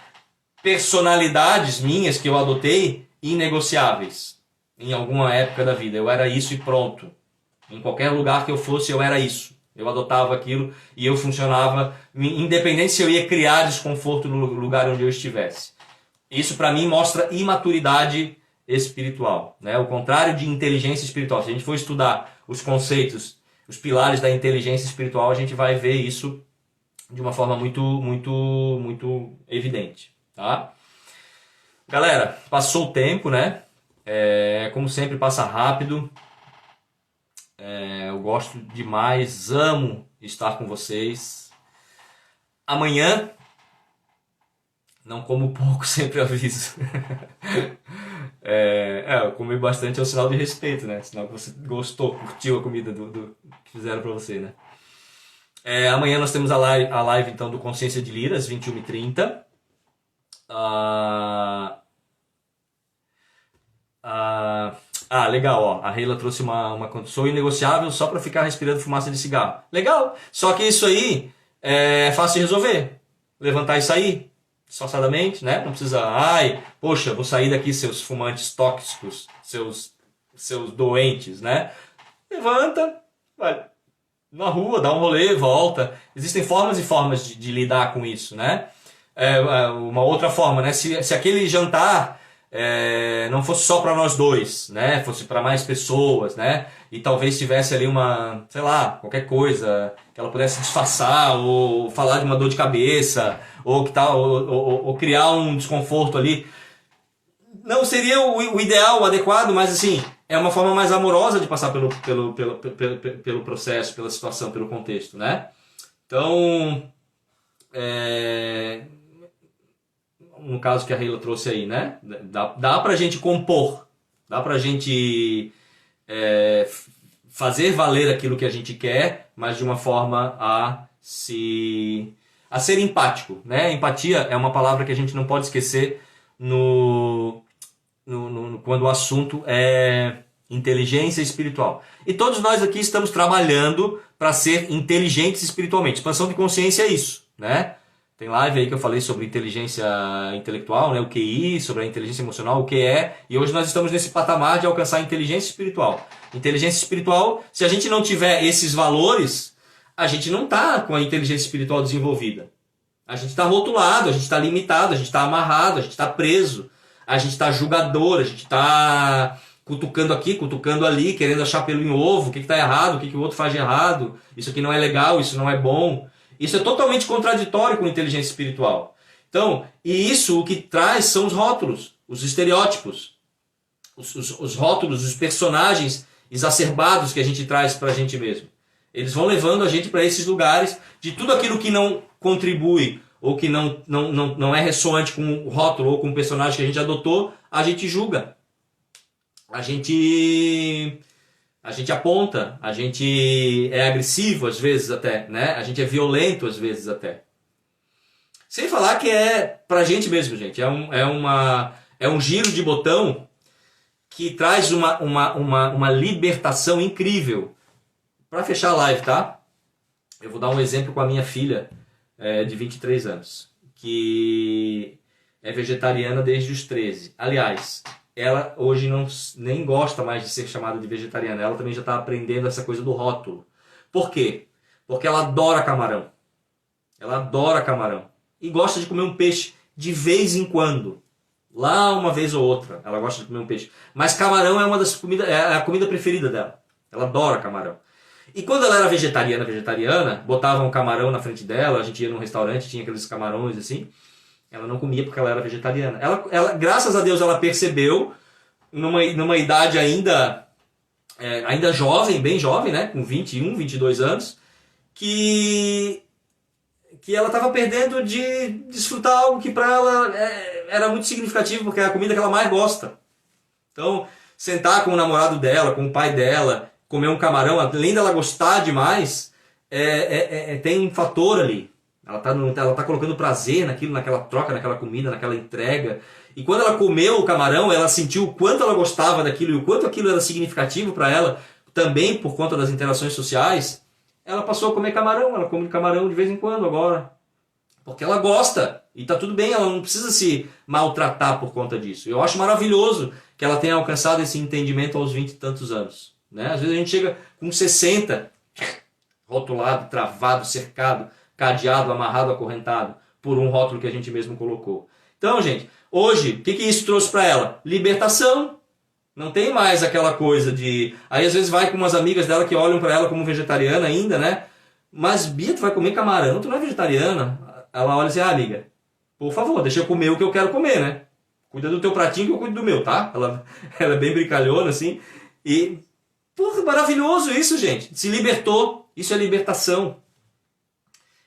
S1: personalidades minhas que eu adotei, inegociáveis. Em alguma época da vida. Eu era isso e pronto. Em qualquer lugar que eu fosse, eu era isso. Eu adotava aquilo e eu funcionava, independente se eu ia criar desconforto no lugar onde eu estivesse. Isso para mim mostra imaturidade espiritual, né? O contrário de inteligência espiritual. Se a gente for estudar os conceitos, os pilares da inteligência espiritual, a gente vai ver isso de uma forma muito evidente, tá? Galera, passou o tempo, né? Como sempre, passa rápido. Eu gosto demais, amo estar com vocês. Amanhã, não como pouco, sempre aviso. Comer bastante é um sinal de respeito, né? Sinal que você gostou, curtiu a comida que fizeram pra você, né? Amanhã nós temos a live então, do Consciência de Lira, às 21h30. Legal, ó. A Reila trouxe uma sou inegociável só pra ficar respirando fumaça de cigarro. Legal, só que isso aí é fácil de resolver. Levantar e sair, disfarçadamente, né? Não precisa, poxa, vou sair daqui, seus fumantes tóxicos, seus doentes, né? Levanta, vai na rua, dá um rolê, volta. Existem formas e formas de lidar com isso, né? Uma outra forma, né? Se aquele jantar não fosse só para nós dois, né? Fosse para mais pessoas, né? E talvez tivesse ali uma, sei lá, qualquer coisa que ela pudesse disfarçar ou falar de uma dor de cabeça ou que tal, ou criar um desconforto ali. Não seria o ideal, o adequado, mas assim, é uma forma mais amorosa de passar pelo processo, pela situação, pelo contexto, né? Então, no caso que a Reila trouxe aí, né? Dá pra gente compor, dá pra gente fazer valer aquilo que a gente quer, mas de uma forma a ser empático, né? Empatia é uma palavra que a gente não pode esquecer quando o assunto é inteligência espiritual. E todos nós aqui estamos trabalhando para ser inteligentes espiritualmente. Expansão de consciência é isso, né? Tem live aí que eu falei sobre inteligência intelectual, né? O QI, sobre a inteligência emocional, o QE, e hoje nós estamos nesse patamar de alcançar a inteligência espiritual. Inteligência espiritual, se a gente não tiver esses valores, a gente não está com a inteligência espiritual desenvolvida. A gente está rotulado, a gente está limitado, a gente está amarrado, a gente está preso, a gente está julgador, a gente está cutucando aqui, cutucando ali, querendo achar pelo em ovo, o que está errado, o que o outro faz de errado, isso aqui não é legal, isso não é bom. Isso é totalmente contraditório com a inteligência espiritual. Então, e isso o que traz são os rótulos, os estereótipos, os rótulos, os personagens exacerbados que a gente traz para a gente mesmo. Eles vão levando a gente para esses lugares de tudo aquilo que não contribui ou que não é ressoante com o rótulo ou com o personagem que a gente adotou, a gente julga. A gente A gente aponta, a gente é agressivo às vezes até, né? A gente é violento às vezes até. Sem falar que é pra gente mesmo, gente. É um giro de botão que traz uma libertação incrível. Para fechar a live, tá? Eu vou dar um exemplo com a minha filha de 23 anos, que é vegetariana desde os 13. Aliás, ela hoje nem gosta mais de ser chamada de vegetariana. Ela também já está aprendendo essa coisa do rótulo. Por quê? Porque ela adora camarão. Ela adora camarão. E gosta de comer um peixe de vez em quando. Lá uma vez ou outra ela gosta de comer um peixe. Mas camarão é uma das comidas, é a comida preferida dela. Ela adora camarão. E quando ela era vegetariana, botavam um camarão na frente dela, a gente ia num restaurante, tinha aqueles camarões assim. Ela não comia porque ela era vegetariana. Graças a Deus, ela percebeu, numa idade ainda jovem, bem jovem, né? Com 21, 22 anos, que ela estava perdendo de desfrutar algo que para ela era muito significativo, porque é a comida que ela mais gosta. Então, sentar com o namorado dela, com o pai dela, comer um camarão, além dela gostar demais, tem um fator ali. Ela tá colocando prazer naquilo, naquela troca, naquela comida, naquela entrega. E quando ela comeu o camarão, ela sentiu o quanto ela gostava daquilo e o quanto aquilo era significativo para ela, também por conta das interações sociais. Ela passou a comer camarão, ela come camarão de vez em quando agora. Porque ela gosta. E tá tudo bem, ela não precisa se maltratar por conta disso. Eu acho maravilhoso que ela tenha alcançado esse entendimento aos 20 e tantos anos. Né? Às vezes a gente chega com 60, rotulado, travado, cercado, cadeado, amarrado, acorrentado, por um rótulo que a gente mesmo colocou. Então, gente, hoje, o que isso trouxe para ela? Libertação. Não tem mais aquela coisa de... Aí às vezes vai com umas amigas dela que olham para ela como vegetariana ainda, né? Mas, Bia, tu vai comer camarão, tu não é vegetariana? Ela olha assim, amiga, por favor, deixa eu comer o que eu quero comer, né? Cuida do teu pratinho que eu cuido do meu, tá? Ela é bem brincalhona, assim. E, porra, maravilhoso isso, gente. Se libertou. Isso é libertação.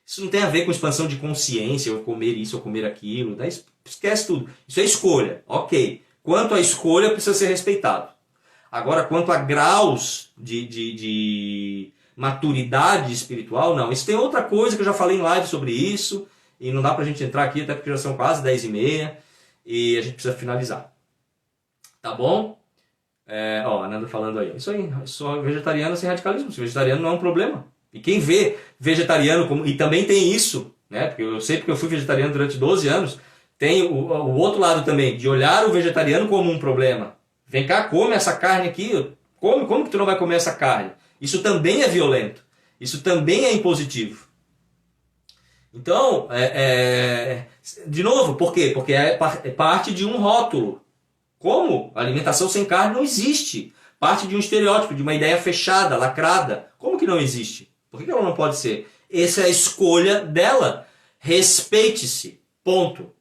S1: Isso não tem a ver com expansão de consciência, ou comer isso, ou comer aquilo. Né? Esquece tudo. Isso é escolha. Ok. Quanto à escolha, precisa ser respeitado. Agora, quanto a graus de maturidade espiritual, não. Isso tem outra coisa que eu já falei em live sobre isso, e não dá pra gente entrar aqui, até porque já são quase 10h30, e a gente precisa finalizar. Tá bom? A Nanda falando aí. Isso aí, sou vegetariana sem radicalismo. Se vegetariano não é um problema. E quem vê vegetariano como... E também tem isso, né? Porque eu sei porque eu fui vegetariano durante 12 anos. Tem o outro lado também, de olhar o vegetariano como um problema. Vem cá, come essa carne aqui. Como que tu não vai comer essa carne? Isso também é violento. Isso também é impositivo. Então, de novo, por quê? Porque é parte de um rótulo. Como? A alimentação sem carne não existe. Parte de um estereótipo, de uma ideia fechada, lacrada. Como que não existe? Por que ela não pode ser? Essa é a escolha dela. Respeite-se. Ponto.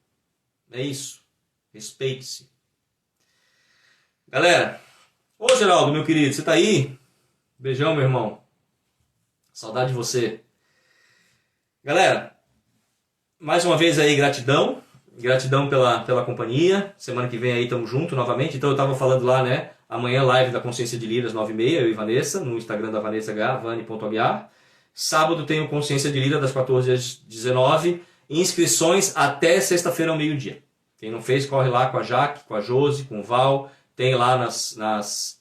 S1: É isso. Respeite-se. Galera, ô Geraldo, meu querido, você tá aí? Beijão, meu irmão. Saudade de você. Galera, mais uma vez aí, gratidão. Gratidão pela companhia. Semana que vem aí tamo junto novamente. Então eu tava falando lá, né? Amanhã live da Consciência de Liras, 9h30, eu e Vanessa, no Instagram da Vanessa H, vani.aguiar. Sábado tem o Consciência de Lira das 14 às 19. Inscrições até sexta-feira ao meio-dia. Quem não fez, corre lá com a Jaque, com a Josi, com o Val. Tem lá nas...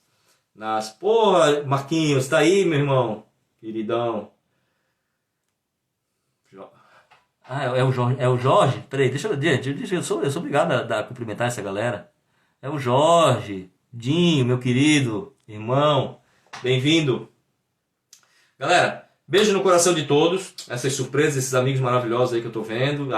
S1: Porra, Marquinhos, tá aí, meu irmão? Queridão. É o Jorge. É o Jorge? Peraí, eu sou obrigado a cumprimentar essa galera. É o Jorge, Dinho, meu querido irmão. Bem-vindo. Galera, beijo no coração de todos. Essas surpresas, esses amigos maravilhosos aí que eu tô vendo.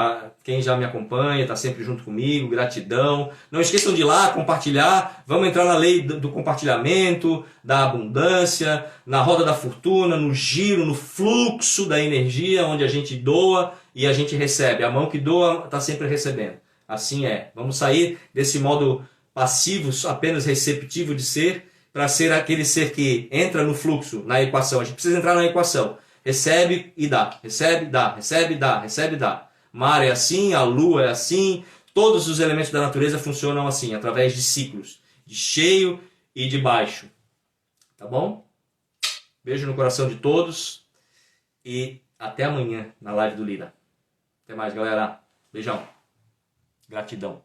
S1: Quem já me acompanha, tá sempre junto comigo. Gratidão. Não esqueçam de ir lá, compartilhar. Vamos entrar na lei do compartilhamento, da abundância, na roda da fortuna, no giro, no fluxo da energia, onde a gente doa e a gente recebe. A mão que doa está sempre recebendo. Assim é. Vamos sair desse modo passivo, apenas receptivo de ser, para ser aquele ser que entra no fluxo, na equação. A gente precisa entrar na equação. Recebe e dá. Recebe, dá. Recebe, dá. Recebe, dá. Mar é assim, a lua é assim. Todos os elementos da natureza funcionam assim, através de ciclos. De cheio e de baixo. Tá bom? Beijo no coração de todos e até amanhã na live do Lira. Até mais, galera. Beijão. Gratidão.